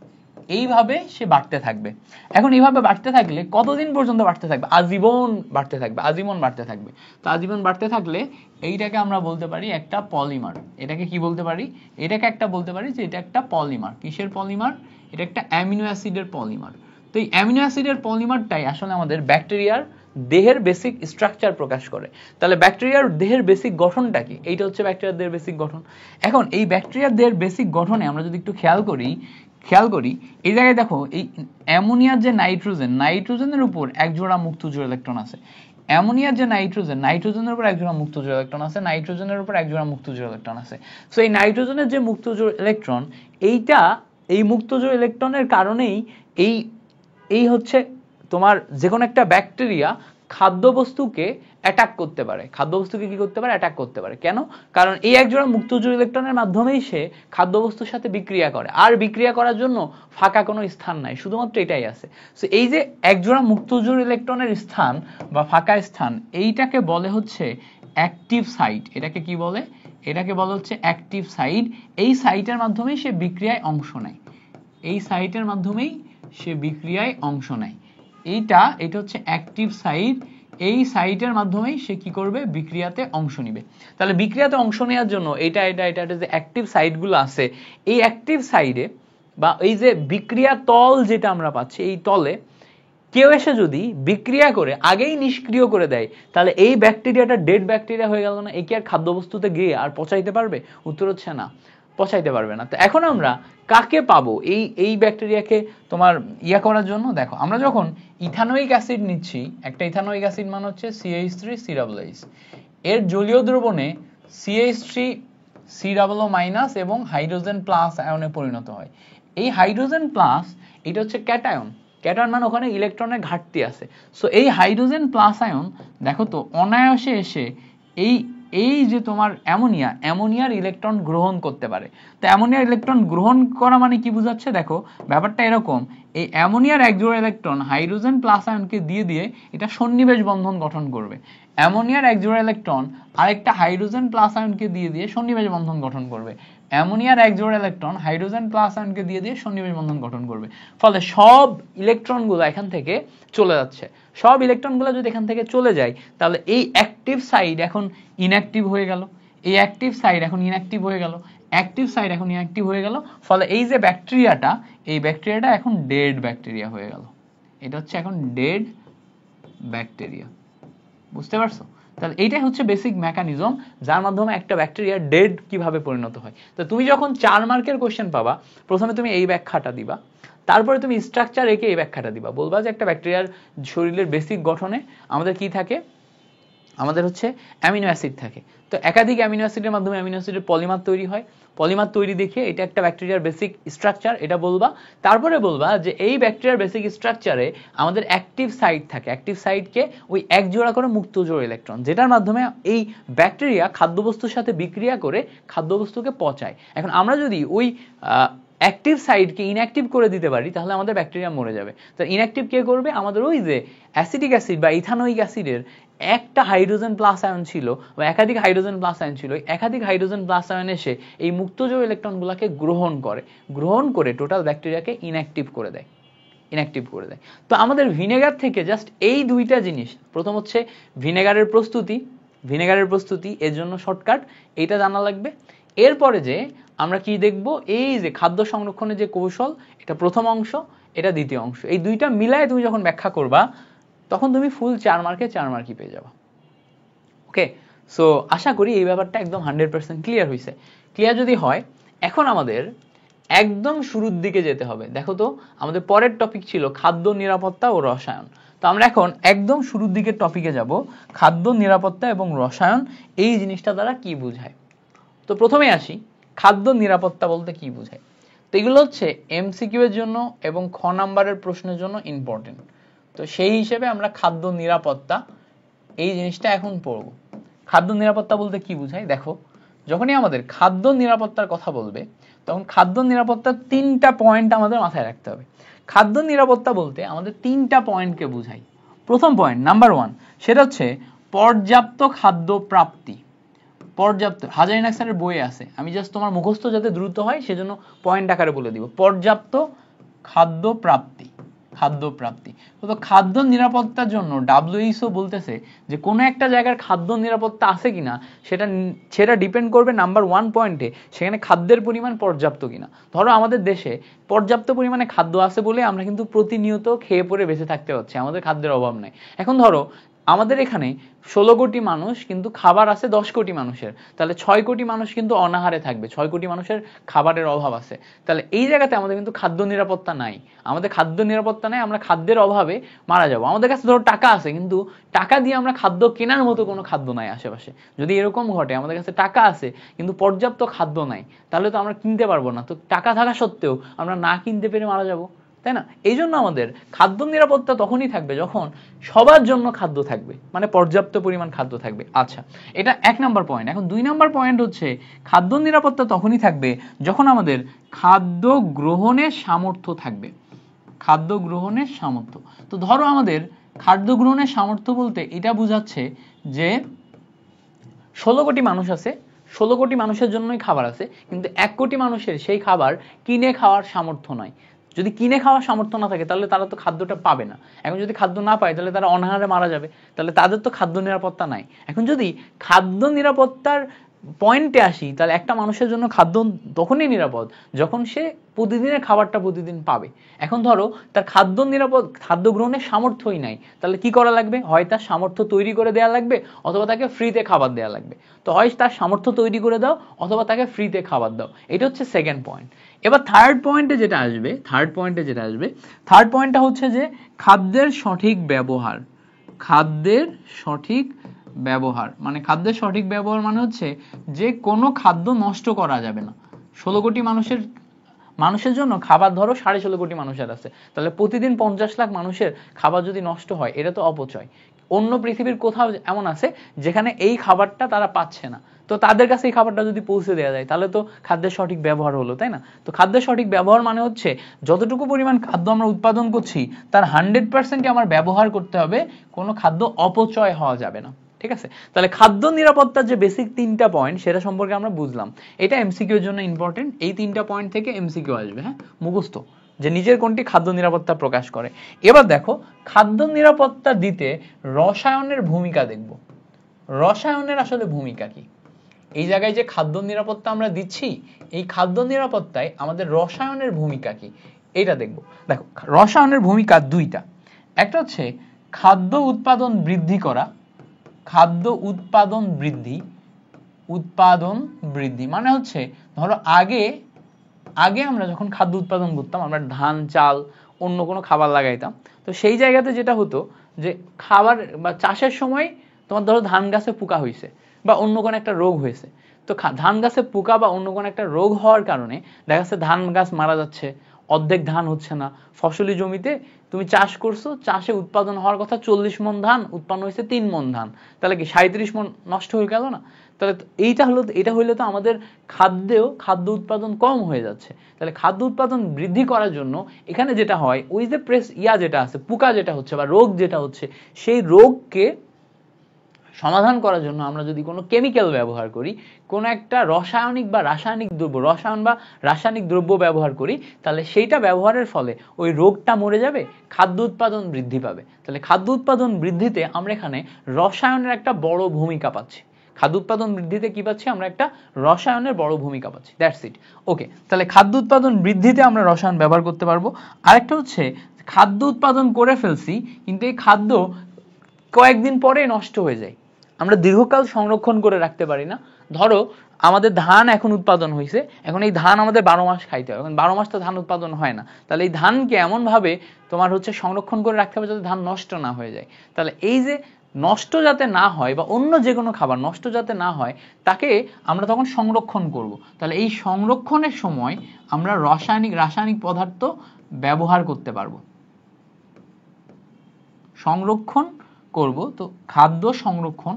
এইভাবে সে বাড়তে থাকবে। এখন এইভাবে বাড়তে থাকলে কতদিন পর্যন্ত বাড়তে থাকবে? আজীবন বাড়তে থাকবে। তো আজীবন বাড়তে থাকলে এইটাকে আমরা বলতে পারি একটা পলিমার। এটাকে কি বলতে পারি? এটাকে একটা বলতে পারি যে এটা একটা পলিমার। কিসের পলিমার? এটা একটা অ্যামিনো অ্যাসিডের পলিমার। তো এই অ্যামিনো অ্যাসিডের পলিমারটাই আসলে আমাদের ব্যাকটেরিয়ার দেহের বেসিক স্ট্রাকচার প্রকাশ করে। তাহলে ব্যাকটেরিয়ার দেহের বেসিক গঠনটা কি? এইটা হচ্ছে ব্যাকটেরিয়ার দেহের বেসিক গঠন। এখন এই ব্যাকটেরিয়ার দেহের বেসিক গঠনে আমরা যদি একটু খেয়াল করি, এই জায়গায় দেখো, এই অ্যামোনিয়ার যে নাইট্রোজেনের উপর এক জোড়া মুক্ত জোড় ইলেকট্রন আছে। অ্যামোনিয়ার যে নাইট্রোজেনের উপর এক জোড়া মুক্ত জোড় ইলেকট্রন আছে, নাইট্রোজেনের উপর এক জোড়া মুক্ত জোড় ইলেকট্রন আছে। সো এই নাইট্রোজেনের যে মুক্ত জোড় ইলেকট্রন, এই মুক্ত জোড় ইলেকট্রনের কারণেই এই হচ্ছে তোমার যে কোনো একটা ব্যাকটেরিয়া খাদ্যবস্তুকে অ্যাটাক করতে পারে। কি করতে পারে? অ্যাটাক করতে পারে। কেন? কারণ এই একজোড়া মুক্ত জোড় ইলেকট্রনের মাধ্যমেই সে খাদ্যবস্তুর সাথে বিক্রিয়া করে, আর বিক্রিয়া করার জন্য ফাঁকা কোনো স্থান নাই, শুধুমাত্র এটাই আছে। সো এই যে একজোড়া মুক্ত জোড় ইলেকট্রনের স্থান বা ফাঁকা স্থান, এইটাকে বলে হচ্ছে অ্যাক্টিভ সাইট। এটাকে কি বলে? এটাকে বলা হচ্ছে অ্যাক্টিভ সাইট। এই সাইটের মাধ্যমেই সে বিক্রিয়ায় অংশ নেয়। এটা হচ্ছে অ্যাক্টিভ সাইট। এই সাইটের মাধ্যমেই সে কি করবে? বিক্রিয়াতে অংশ নিবে। তাহলে বিক্রিয়াতে অংশ নেওয়ার জন্য এটা যে অ্যাক্টিভ সাইটগুলো আছে, এই অ্যাক্টিভ সাইডে বা এই যে বিক্রিয়া তল যেটা আমরা পাচ্ছি, এই তলে কেউ এসে যদি বিক্রিয়া করে আগেই নিষ্ক্রিয় করে দেয়, তাহলে এই ব্যাকটেরিয়াটা ডেড ব্যাকটেরিয়া হয়ে গেল না? এ কি আর খাদ্যবস্তুতে গিয়ে আর পচাইতে পারবে? উত্তর হচ্ছে না, পচাইতে পারবে না। তো এখন আমরা কাকে পাবো এই ব্যাকটেরিয়াকে তোমার করার জন্য? দেখো, আমরা যখন ইথানোয়িক অ্যাসিড নিচ্ছি, একটা ইথানোয়িক অ্যাসিড মানে হচ্ছে CH3 COOH, এর জলীয় দ্রবণে COO মাইনাস এবং হাইড্রোজেন প্লাস আয়নে পরিণত হয়। এই হাইড্রোজেন প্লাস এটা হচ্ছে ক্যাটায়ন, ক্যাটায়ন মানে ওখানে ইলেকট্রনের ঘাটতি আছে। সো এই হাইড্রোজেন প্লাস আয়ন দেখো তো অনায়াসে এসে এই যে তোমার অ্যামোনিয়ার ইলেকট্রন গ্রহণ করতে পারে। তো অ্যামোনিয়ার ইলেকট্রন গ্রহণ করা মানে কি বোঝাচ্ছে, দেখো ব্যাপারটা এরকম, এই অ্যামোনিয়ার এক জোড়া ইলেকট্রন হাইড্রোজেন প্লাস আয়নকে দিয়ে এটা সন্নিবেশ বন্ধন গঠন করবে। অ্যামোনিয়ার এক জোড়া ইলেকট্রন আরেকটা হাইড্রোজেন প্লাস আয়নকে দিয়ে সন্নিবেশ বন্ধন গঠন করবে। অ্যামোনিয়ার এক জোড়া ইলেকট্রন হাইড্রোজেন প্লাস আয়নকে দিয়ে সন্নিবেশ বন্ধন গঠন করবে। ফলে সব ইলেকট্রনগুলো এখান থেকে চলে যাচ্ছে। সব ইলেকট্রনগুলো যদি এখান থেকে চলে যায় তাহলে এই অ্যাক্টিভ সাইড এখন ইনঅ্যাক্টিভ হয়ে গেল, এই অ্যাক্টিভ সাইড এখন ইনঅ্যাক্টিভ হয়ে গেল, অ্যাক্টিভ সাইড এখন ইনঅ্যাক্টিভ হয়ে গেল। ফলে এই যে ব্যাকটেরিয়াটা, এই ব্যাকটেরিয়াটা এখন ডেড ব্যাকটেরিয়া হয়ে গেল। এটা হচ্ছে এখন ডেড ব্যাকটেরিয়া। বুঝতে পারছো? তাহলে এইটাই হচ্ছে বেসিক মেকানিজম যার মাধ্যমে একটা ব্যাকটেরিয়া ডেড কিভাবে পরিণত হয়। তো তুমি যখন 4 মার্কের কোশ্চেন পাবা, প্রথমে তুমি এই ব্যাখ্যাটা দিবা, তারপরে তুমি স্ট্রাকচার এঁকে এই ব্যাখ্যাটা দিবা। বলবা যে একটা ব্যাকটেরিয়ার শরীরের বেসিক গঠনে আমাদের কি থাকে, আমাদের হচ্ছে অ্যামিনো অ্যাসিড থাকে। তো একাধিক অ্যামিনো অ্যাসিডের মাধ্যমে অ্যামিনো অ্যাসিডের পলিমার তৈরি হয়। পলিমার তৈরি দেখে এটা একটা ব্যাকটেরিয়ার বেসিক স্ট্রাকচার, এটা বলবা। তারপরে বলবা যে এই ব্যাকটেরিয়ার বেসিক স্ট্রাকচারে আমাদের অ্যাক্টিভ সাইট থাকে। অ্যাক্টিভ সাইটকে ওই এক জোড়া করে মুক্ত জোড়া ইলেকট্রন, যেটার মাধ্যমে এই ব্যাকটেরিয়া খাদ্যবস্তুর সাথে বিক্রিয়া করে খাদ্যবস্তুকে পচায়। এখন আমরা যদি ওই অ্যাক্টিভ সাইটকে ইনঅ্যাক্টিভ করে দিতে পারি তাহলে আমাদের ব্যাকটেরিয়া মরে যাবে। তো ইনঅ্যাক্টিভ কে করবে, আমাদের ওই যে অ্যাসিটিক অ্যাসিড বা ইথানোয়িক অ্যাসিডের একটা হাইড্রোজেন প্লাস আয়ন ছিল বা একাধিক হাইড্রোজেন প্লাস আয়ন ছিল, একাধিক হাইড্রোজেন প্লাস আয়ন এসে এই মুক্তজোড় ইলেকট্রনগুলোকে গ্রহণ করে টোটাল ব্যাকটেরিয়াকে ইনঅ্যাক্টিভ করে দেয়। তো আমাদের ভিনেগার থেকে জাস্ট এই দুইটা জিনিস, প্রথম হচ্ছে ভিনেগারের প্রস্তুতি, এর জন্য শর্টকাট এইটা জানা লাগবে। এরপরে যে আমরা কি দেখব, এই যে খাদ্য সংরক্ষণের যে কৌশল, এটা প্রথম অংশ, এটা দ্বিতীয় অংশ। এই দুইটা মিলায় তুমি যখন ব্যাখ্যা করবা তখন তুমি ফুল 4 মার্কে 4 মার্কই পেয়ে যাবা। ওকে, সো আশা করি এই ব্যাপারটা একদম 100% ক্লিয়ার হয়েছে। ক্লিয়ার যদি হয়, এখন আমাদের একদম শুরুর দিকে যেতে হবে। দেখো তো আমাদের পরের টপিক ছিল খাদ্য নিরাপত্তা ও রসায়ন। তো আমরা এখন একদম শুরুর দিকের টপিকে যাব, খাদ্য নিরাপত্তা এবং রসায়ন এই জিনিসটা দ্বারা কি বোঝায়। তো প্রথমে আসি, খাদ্য নিরাপত্তা বলতে কি বোঝায়। তো এগুলো হচ্ছে এমসিকিউ এর জন্য এবং খ নাম্বারের প্রশ্নের জন্য ইম্পর্টেন্ট। তো সেই হিসেবে আমরা খাদ্য নিরাপত্তা এই জিনিসটা এখন পড়ব। খাদ্য নিরাপত্তা বলতে কি বোঝায়, দেখো যখনই আমাদের খাদ্য নিরাপত্তার কথা বলবে তখন খাদ্য নিরাপত্তার 3টা পয়েন্ট আমাদের মাথায় রাখতে হবে। খাদ্য নিরাপত্তা বলতে আমাদের 3টা পয়েন্টকে বোঝায়। প্রথম পয়েন্ট নাম্বার 1, সেটা হচ্ছে পর্যাপ্ত খাদ্য প্রাপ্তি। পর্যাপ্ত, হাজারিন আক্তারের বইয়ে আছে, আমি জাস্ট তোমার মুখস্থ যাতে দ্রুত হয় সেজন্য পয়েন্ট আকারে বলে দিব। পর্যাপ্ত খাদ্য প্রাপ্তি। তো খাদ্য নিরাপত্তার জন্য WHO বলতেছে যে কোনো একটা জায়গার খাদ্য নিরাপত্তা আছে কিনা সেটা ডিপেন্ড করবে নাম্বার 1 পয়েন্টে, সেখানে খাদ্যের পরিমাণ পর্যাপ্ত কিনা। ধরো আমাদের দেশে পর্যাপ্ত পরিমাণে খাদ্য আছে বলে আমরা কিন্তু প্রতিনিয়ত খেয়ে পরে বেঁচে থাকতে পারছি, আমাদের খাদ্যের অভাব নাই। এখন ধরো আমাদের এখানে 16 কোটি মানুষ, কিন্তু খাবার আছে 10 কোটি মানুষের, তাহলে 6 কোটি মানুষ কিন্তু অনাহারে থাকবে, 6 কোটি মানুষের খাবারের অভাব আছে। তাহলে এই জায়গাতে আমাদের কিন্তু খাদ্য নিরাপত্তা নাই, আমরা খাদ্যের অভাবে মারা যাবো। আমাদের কাছে ধরো টাকা আছে, কিন্তু টাকা দিয়ে আমরা খাদ্য কেনার মতো কোনো খাদ্য নাই আশেপাশে। যদি এরকম ঘটে, আমাদের কাছে টাকা আছে কিন্তু পর্যাপ্ত খাদ্য নাই, তাহলে তো আমরা কিনতে পারবো না। তো টাকা থাকা সত্ত্বেও আমরা না কিনতে পেরে মারা যাবো, তাই না? এই জন্য আমাদের খাদ্য নিরাপত্তা তখনই থাকবে যখন সবার জন্য খাদ্য থাকবে, মানে পর্যাপ্ত পরিমাণ খাদ্য থাকবে। আচ্ছা, এটা 1 নাম্বার পয়েন্ট। এখন 2 নাম্বার পয়েন্ট হচ্ছে খাদ্য নিরাপত্তা তখনই থাকবে যখন আমাদের খাদ্য গ্রহণের সামর্থ্য থাকবে। তো ধরো আমাদের খাদ্য গ্রহণের সামর্থ্য বলতে এটা বোঝাচ্ছে যে 16 কোটি মানুষ আছে, 16 কোটি মানুষের জন্যই খাবার আছে, কিন্তু 1 কোটি মানুষের সেই খাবার কিনে খাওয়ার সামর্থ্য নাই। যদি কিনে খাওয়ার সামর্থ্য না থাকে তাহলে তারা তো খাদ্যটা পাবে না। এখন যদি খাদ্য না পায় তাহলে তারা অনাহারে মারা যাবে, তাহলে তাদের তো খাদ্য নিরাপত্তা নাই। এখন যদি খাদ্য নিরাপত্তার পয়েন্টে আসি, তাহলে একটা মানুষের জন্য খাদ্য তখনই নিরাপদ যখন সে প্রতিদিনের খাবারটা প্রতিদিন পাবে। এখন ধরো তার খাদ্য গ্রহণের সামর্থ্যই নাই, তাহলে কি করা লাগবে? হয় তার সামর্থ্য তৈরি করে দেওয়া লাগবে, অথবা তাকে ফ্রিতে খাবার দেওয়া লাগবে। তো হয় তার সামর্থ্য তৈরি করে দাও, অথবা তাকে ফ্রিতে খাবার দাও। এটা হচ্ছে সেকেন্ড পয়েন্ট। এবার থার্ড পয়েন্টে যেটা আসবে, থার্ড পয়েন্টটা হচ্ছে যে খাদ্যের সঠিক ব্যবহার, মানে খাদ্যের সঠিক ব্যবহার মানে হচ্ছে যে কোনো খাদ্য নষ্ট করা যাবে না। 16 কোটি মানুষের জন্য খাবার ধরো 16.5 কোটি মানুষের আছে, তাহলে প্রতিদিন 50 লাখ মানুষের খাবার যদি নষ্ট হয় এটা তো অপচয়। অন্য পৃথিবীর কোথাও এমন আছে যেখানে এই খাবারটা তারা পাচ্ছে না, তো তাদের কাছে এই খাবারটা যদি পৌঁছে দেওয়া যায় তাহলে তো খাদ্যের সঠিক ব্যবহার হলো, তাই না? তো খাদ্যের সঠিক ব্যবহার মানে হচ্ছে যতটুকু পরিমাণ খাদ্য আমরা উৎপাদন করছি তার 100% আমার ব্যবহার করতে হবে, কোনো খাদ্য অপচয় হওয়া যাবে না। ঠিক আছে, তাহলে খাদ্য নিরাপত্তার যে বেসিক 3টা পয়েন্ট সেটা সম্পর্কে আমরা বুঝলাম। এটা এমসিকিউ এর জন্য ইম্পর্টেন্ট, এই 3টা পয়েন্ট থেকে এমসিকিউ আসবে। হ্যাঁ, মুখস্থ যে নিচের কোনটি খাদ্য নিরাপত্তা প্রকাশ করে। এবার দেখো খাদ্য নিরাপত্তা দিতে রসায়নের ভূমিকা দেখব। রসায়নের আসলে ভূমিকা কি? এই জায়গায় যে খাদ্য নিরাপত্তা আমরা দিচ্ছি, এই খাদ্য নিরাপত্তায় আমাদের রসায়নের ভূমিকা কি এটা দেখব। দেখো রসায়নের ভূমিকা দুইটা, একটা হচ্ছে খাদ্য উৎপাদন বৃদ্ধি করা, খাদ্য উৎপাদন বৃদ্ধি মানে হচ্ছে ধরো আগে আমরা যখন খাদ্য উৎপাদন করতাম আমরা ধান চাল অন্য কোনো খাবার লাগাইতাম, তো সেই জায়গাতে যেটা হতো যে খাবার বা চাষের সময় তোমার ধরো ধান গাছে পোকা হয়েছে বা অন্য কোনো একটা রোগ হয়েছে, তো ধান গাছে পোকা বা অন্য কোনো একটা রোগ হওয়ার কারণে দেখা যাচ্ছে ধান গাছ মারা যাচ্ছে, অর্ধেক ধান হচ্ছে না। ফসলি জমিতে তুমি চাষ করছো, চাষে উৎপাদন হওয়ার কথা 40 মণ ধান, উৎপন্ন হয়েছে 3 মণ ধান, তাহলে কি 37 মণ নষ্ট হয়ে গেল না? তাহলে এটা হইলে তো আমাদের খাদ্য উৎপাদন কম হয়ে যাচ্ছে। তাহলে খাদ্য উৎপাদন বৃদ্ধি করার জন্য এখানে যেটা হয় ওই যে যেটা আছে পোকা যেটা হচ্ছে বা রোগ যেটা হচ্ছে, সেই রোগকে সমাধান করার জন্য আমরা যদি কোনো কেমিক্যাল ব্যবহার করি, কোনো একটা রাসায়নিক দ্রব্য ব্যবহার করি, তাহলে সেইটা ব্যবহারের ফলে ওই রোগটা মরে যাবে, খাদ্য উৎপাদন বৃদ্ধি পাবে। তাহলে খাদ্য উৎপাদন বৃদ্ধিতে আমরা এখানে রসায়নের একটা বড় ভূমিকা পাচ্ছি। খাদ্য উৎপাদন বৃদ্ধিতে কি পাচ্ছি আমরা? একটা রসায়নের বড় ভূমিকা পাচ্ছি। That's it. ওকে, তাহলে খাদ্য উৎপাদন বৃদ্ধিতে আমরা রসায়ন ব্যবহার করতে পারবো। আরেকটা হচ্ছে খাদ্য উৎপাদন করে ফেলছি কিন্তু এই খাদ্য কয়েকদিন পরে নষ্ট হয়ে যায়, আমরা দীর্ঘকাল সংরক্ষণ করে রাখতে পারি না। ধরো আমাদের ধান এখন উৎপাদন হয়েছে, এখন এই ধান আমাদের 12 মাস খাইতে হবে, এখন 12 মাস তো ধান উৎপাদন হয় না, তাহলে এই ধানকে এমন ভাবে তোমার হচ্ছে সংরক্ষণ করে রাখতে হবে যাতে ধান নষ্ট না হয়ে যায়। তাহলে এই যে নষ্ট যাতে না হয় বা অন্য যে কোনো খাবার নষ্ট যাতে না হয় তাকে আমরা তখন সংরক্ষণ করব। তাহলে এই সংরক্ষণের সময় আমরা রাসায়নিক পদার্থ ব্যবহার করতে পারবো, সংরক্ষণ করব। তো খাদ্য সংরক্ষণ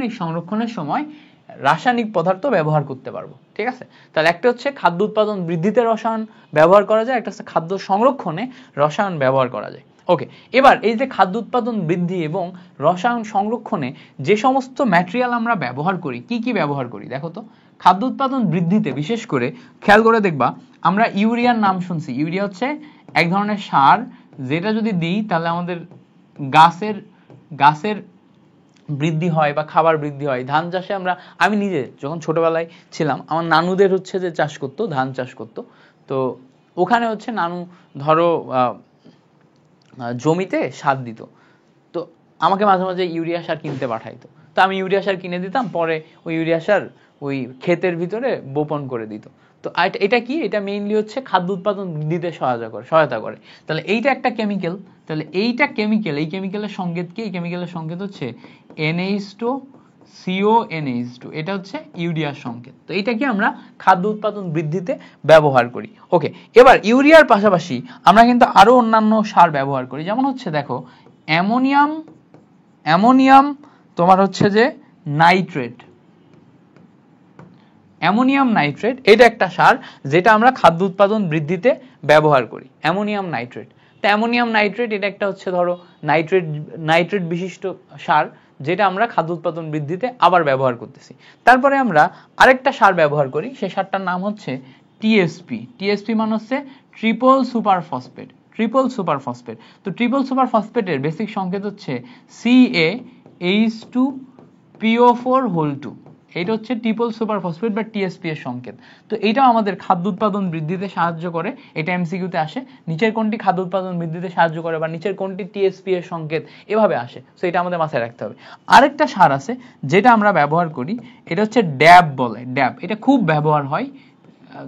এই সংরক্ষণের সময় রাসায়নিক পদার্থ ব্যবহার করতে পারবো। ঠিক আছে, তাহলে একটা হচ্ছে খাদ্য উৎপাদন বৃদ্ধিতে রসায়ন ব্যবহার করা যায়, একটা হচ্ছে খাদ্য সংরক্ষণে রসায়ন ব্যবহার করা যায়। ওকে, এবার এই যে খাদ্য উৎপাদন বৃদ্ধি এবং রসায়ন সংরক্ষণে যে সমস্ত ম্যাটেরিয়াল আমরা ব্যবহার করি, কি কি ব্যবহার করি দেখো তো। খাদ্য উৎপাদন বৃদ্ধিতে বিশেষ করে খেয়াল করে দেখবা আমরা ইউরিয়ার নাম শুনছি। ইউরিয়া হচ্ছে এক ধরনের সার, যেটা যদি দিই তাহলে আমাদের গাছের বৃদ্ধি হয় বা খাবার বৃদ্ধি হয়। ধান চাষে আমি নিজে যখন ছোটবেলায় ছিলাম আমার নানুদের হচ্ছে যে চাষ করতো, ধান চাষ করতো, তো ওখানে হচ্ছে নানু ধরো জমিতে সার দিত, তো আমাকে মাঝে মাঝে ইউরিয়া সার কিনতে পাঠাইতো, তো আমি ইউরিয়া সার কিনে দিতাম, পরে ওই ইউরিয়া সার ওই ক্ষেতের ভিতরে বপন করে দিত। তো এটা কি, এটা মেইনলি হচ্ছে খাদ্য উৎপাদন বৃদ্ধিতে সহায়তা করে। তাহলে এইটা একটা কেমিক্যাল, তাহলে এই কেমিক্যালের সংকেত কি? এই কেমিক্যালের সংকেত হচ্ছে NH2CONH2, এটা হচ্ছে ইউরিয়ার সংকেত। তো এইটা কি আমরা খাদ্য উৎপাদন বৃদ্ধিতে ব্যবহার করি। ওকে, এবার ইউরিয়ার পাশাপাশি আমরা কিন্তু আরো অন্যান্য সার ব্যবহার করি, যেমন হচ্ছে দেখো অ্যামোনিয়াম তোমার হচ্ছে যে নাইট্রেট, এটা একটা সার যেটা আমরা খাদ্য উৎপাদন বৃদ্ধিতে ব্যবহার করি, অ্যামোনিয়াম নাইট্রেট। তো অ্যামোনিয়াম নাইট্রেট এটা একটা হচ্ছে ধরো নাইট্রেট বিশিষ্ট সার, যেটা আমরা খাদ্য উৎপাদন বৃদ্ধিতে আবার ব্যবহার করতেছি। তারপরে আমরা আরেকটা সার ব্যবহার করি, সেই সারটার নাম হচ্ছে টিএসপি মানে হচ্ছে ট্রিপল সুপার ফসফেট। তো ট্রিপল সুপার ফসফেটের বেসিক সংকেত হচ্ছে CaH2PO4(2), এটা হচ্ছে ট্রিপল সুপার ফসফেট বা টিএসপি এর সংকেত। তো এটাও আমাদের খাদ্য উৎপাদন বৃদ্ধিতে সাহায্য করে, এটা এমসিকিউতে আসে। নিচের কোনটি খাদ্য উৎপাদন বৃদ্ধিতে সাহায্য করে বা নিচের কোনটি টিএসপি এর সংকেত, এভাবে আসে। সো এটা আমাদের মাথায় রাখতে হবে। আরেকটা সার আছে যেটা আমরা ব্যবহার করি, এটা হচ্ছে ড্যাব বলে, ড্যাব। এটা খুব ব্যবহার হয়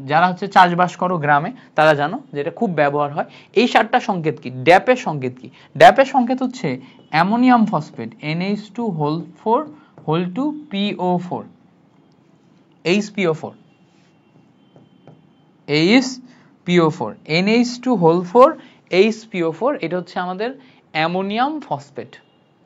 যারা হচ্ছে চাষবাস করো গ্রামে তারা জানো যে এটা খুব ব্যবহার হয়। এই সারটা সংকেত কি? ড্যাপের সংকেত কি? ড্যাপের সংকেত হচ্ছে ammonium phosphate NH2 whole 4 whole 2 PO4 HPO4 HPO4 NH2 whole 4 HPO4 এটা হচ্ছে আমাদের অ্যামোনিয়াম ফসফেট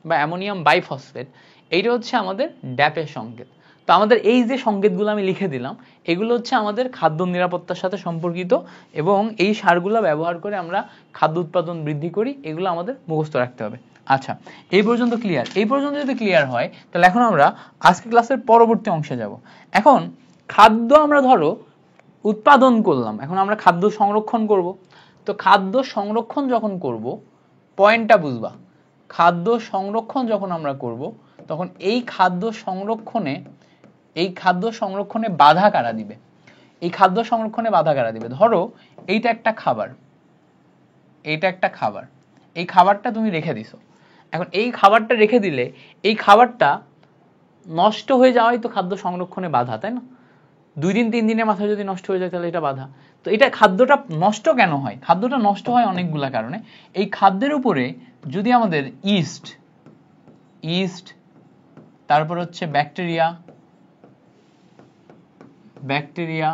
বা অ্যামোনিয়াম বাইফসফেট। এইটা হচ্ছে আমাদের ড্যাপের সংকেত। তো আমাদের এই যে সংকেতগুলো আমি লিখে দিলাম এগুলো হচ্ছে আমাদের খাদ্য নিরাপত্তার সাথে সম্পর্কিত এবং এই সারগুলো ব্যবহার করে আমরা খাদ্য উৎপাদন বৃদ্ধি করি, এগুলো আমাদের মুখস্থ রাখতে হবে। আচ্ছা, এই পর্যন্ত ক্লিয়ার? এই পর্যন্ত যদি ক্লিয়ার হয় তাহলে এখন আমরা আজকে ক্লাসের পরবর্তী অংশে যাব। এখন খাদ্য আমরা ধরো উৎপাদন করলাম, এখন আমরা খাদ্য সংরক্ষণ করব। তো খাদ্য সংরক্ষণ যখন করব, পয়েন্টটা বুঝবা, খাদ্য সংরক্ষণ যখন আমরা করব তখন এই খাদ্য সংরক্ষণে বাধা কারা দিবে? এই খাদ্য সংরক্ষণে বাধা কারা দিবে? ধরো এইটা একটা খাবার, এইটা একটা খাবার, এই খাবারটা তুমি রেখে দিছো। এখন এই খাবারটা রেখে দিলে এই খাবারটা নষ্ট হয়ে যাওয়াই তো খাদ্য সংরক্ষণে বাধা, তাই না? 2 দিন 3 দিনের মাথায় যদি নষ্ট হয়ে যায় তাহলে এটা বাধা। তো এটা খাদ্যটা নষ্ট কেন হয়? খাদ্যটা নষ্ট হয় অনেকগুলা কারণে। এই খাদ্যের উপরে যদি আমাদের ইস্ট তারপর হচ্ছে ব্যাকটেরিয়া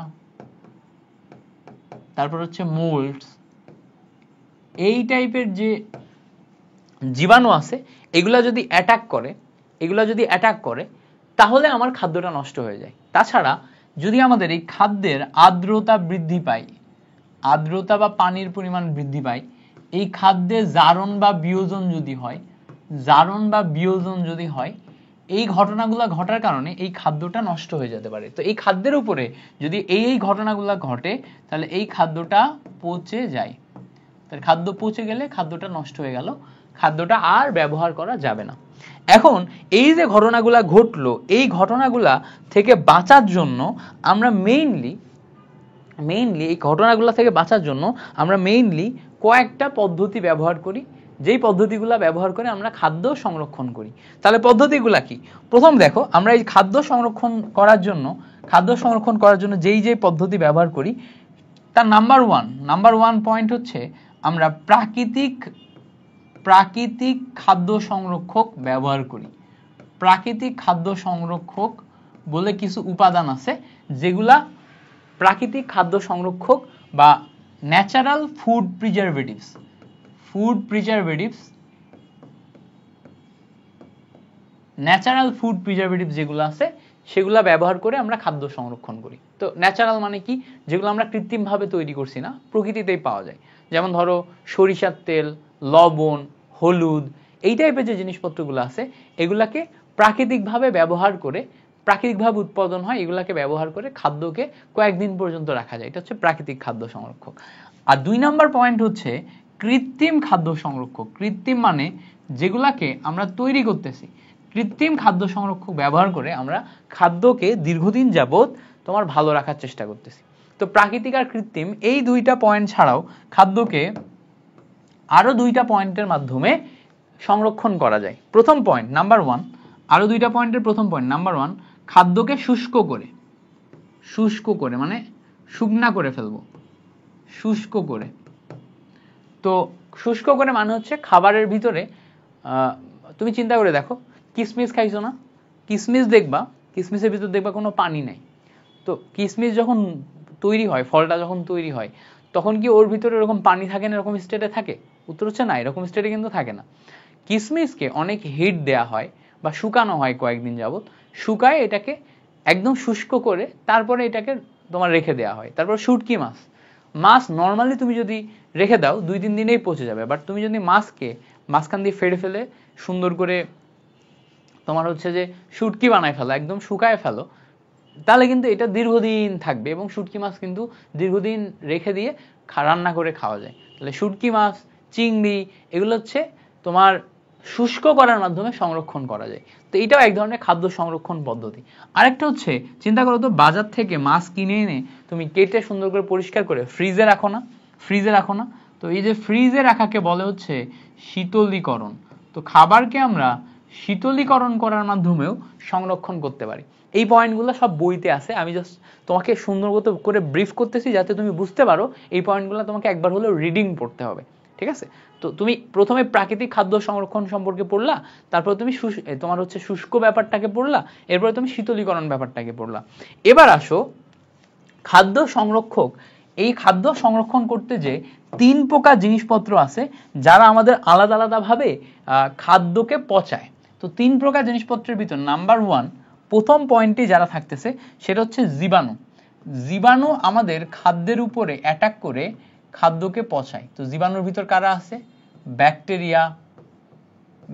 তারপর হচ্ছে মোল্ডস, এই টাইপের যে জীবাণু আছে এগুলা যদি অ্যাটাক করে তাহলে আমার খাদ্যটা নষ্ট হয়ে যায়। তাছাড়া যদি আমাদের এই খাদ্যের আর্দ্রতা বৃদ্ধি পায়, আর্দ্রতা বা পানির পরিমাণ বৃদ্ধি পায়, এই খাদ্যে জারণ বা বিয়োজন যদি হয়, এই ঘটনাগুলো ঘটার কারণে এই খাদ্যটা নষ্ট হয়ে যেতে পারে। তো এই খাদ্যের উপরে যদি এই ঘটনাগুলো ঘটে তাহলে এই খাদ্যটা পচে যায়। তাহলে খাদ্য পচে গেলে খাদ্যটা নষ্ট হয়ে গেল, খাদ্যটা আর ব্যবহার করা যাবে না। এখন এই যে ঘটনাগুলা ঘটলো, এই ঘটনাগুলা থেকে বাঁচার জন্য আমরা মেইনলি এই ঘটনাগুলা থেকে বাঁচার জন্য আমরা মেইনলি কয়েকটা পদ্ধতি ব্যবহার করি, যেই পদ্ধতিগুলা ব্যবহার করে আমরা খাদ্য সংরক্ষণ করি। তাহলে পদ্ধতিগুলা কি? প্রথম দেখো, আমরা এই খাদ্য সংরক্ষণ করার জন্য যেই পদ্ধতি ব্যবহার করি তার নাম্বার ওয়ান পয়েন্ট হচ্ছে আমরা প্রাকৃতিক খাদ্য সংরক্ষক ব্যবহার করি। প্রাকৃতিক খাদ্য সংরক্ষক বলে কিছু উপাদান আছে যেগুলা প্রাকৃতিক খাদ্য সংরক্ষক বা ন্যাচারাল ফুড প্রিজারভেটিভস যেগুলো আছে সেগুলা ব্যবহার করে আমরা খাদ্য সংরক্ষণ করি। তো ন্যাচারাল মানে কি? যেগুলো আমরা কৃত্রিমভাবে তৈরি করছি না, প্রকৃতিতেই পাওয়া যায়। যেমন ধরো সরিষার তেল, লবণ, হলুদ, এই টাইপের যে জিনিসপত্রগুলো আছে এগুলাকে প্রাকৃতিকভাবে উৎপাদন হয়, এগুলাকে ব্যবহার করে খাদ্যকে কয়েকদিন পর্যন্ত রাখা যায়। এটা হচ্ছে প্রাকৃতিক খাদ্য সংরক্ষক। আর 2 নাম্বার পয়েন্ট হচ্ছে কৃত্রিম খাদ্য সংরক্ষক। কৃত্রিম মানে যেগুলাকে আমরা তৈরি করতেছি, কৃত্রিম খাদ্য সংরক্ষক ব্যবহার করে আমরা খাদ্যকে দীর্ঘদিন যাবত তোমার ভালো রাখার চেষ্টা করতেছি। তো প্রাকৃতিক আর কৃত্রিম এই 2টা পয়েন্ট ছাড়াও খাদ্যকে আরো 2টা পয়েন্টের মাধ্যমে সংরক্ষণ করা যায়। প্রথম পয়েন্ট নাম্বার 1, আরো 2টা পয়েন্টের প্রথম পয়েন্ট নাম্বার 1, খাদ্যকে শুষ্ক করে মানে শুকনা করে ফেলবো, শুষ্ক করে। তো শুষ্ক করে মানে হচ্ছে খাবারের ভিতরে তুমি চিন্তা করে দেখো, কিশমিশ খাইছো না? কিশমিশের ভিতর দেখবা কোনো পানি নাই। তো কিশমিশ যখন তৈরি হয়, ফলটা যখন তৈরি হয় তখন কি ওর ভিতরে এরকম পানি থাকে না, এরকম স্টেটে থাকে? উত্তর হচ্ছে না, এরকম স্টেটে কিন্তু থাকে না। কিশমিশকে অনেক হিট দেয়া হয় বা শুকানো হয় কয়েকদিন যাবত, শুকায় এটাকে একদম শুষ্ক করে তারপরে এটাকে তোমার রেখে দেওয়া হয়। তারপর শুটকি মাছ নর্মালি তুমি যদি রেখে দাও 2-3 দিনেই পচে যাবে, বাট তুমি যদি মাছকে মাঝখান দিয়ে ফেড়ে ফেলে সুন্দর করে তোমার হচ্ছে যে শুটকি বানায় ফেলো, একদম শুকায় ফেলো, তাহলে কিন্তু এটা দীর্ঘদিন থাকবে এবং শুটকি মাছ কিন্তু দীর্ঘদিন রেখে দিয়ে রান্না করে খাওয়া যায়। তাহলে শুটকি মাছ, চিংড়ি এগুলো হচ্ছে তোমার শুষ্ক করার মাধ্যমে সংরক্ষণ করা যায়। তো এটাও এক ধরনের খাদ্য সংরক্ষণ পদ্ধতি। আরেকটা হচ্ছে, চিন্তা করো তো, বাজার থেকে মাছ কিনে এনে তুমি কেটে সুন্দর করে পরিষ্কার করে ফ্রিজে রাখো না? তো এই যে ফ্রিজে রাখাকে বলে হচ্ছে শীতলীকরণ। তো খাবারকে আমরা শীতলীকরণ করার মাধ্যমেও সংরক্ষণ করতে পারি। এই পয়েন্টগুলো সব বইতে আছে, আমি জাস্ট তোমাকে সুন্দর করে ব্রিফ করতেছি যাতে তুমি বুঝতে পারো। এই পয়েন্টগুলো তোমাকে একবার হলেও রিডিং পড়তে হবে, ঠিক আছে? তো তুমি প্রথমে প্রাকৃতিক খাদ্য সংরক্ষণ সম্পর্কে পড়লা, তারপর তুমি তোমার হচ্ছে শুষ্ক ব্যাপারটাকে পড়লা, এরপরে তুমি শীতলীকরণ ব্যাপারটাকে পড়লা। এবার আসো খাদ্য সংরক্ষক। এই খাদ্য সংরক্ষণ করতে যে 3 প্রকার জিনিসপত্র আছে যারা আমাদের আলাদা আলাদা ভাবে খাদ্যকে পচায়। তো 3 প্রকার জিনিসপত্রের ভিতর নাম্বার 1 প্রথম পয়েন্টে যারা থাকতেছে সেটা হচ্ছে জীবাণু। জীবাণু আমাদের খাদ্যের উপরে অ্যাটাক করে খাদ্যকে পচায়। তো জীবাণুর ভিতর কারা আছে?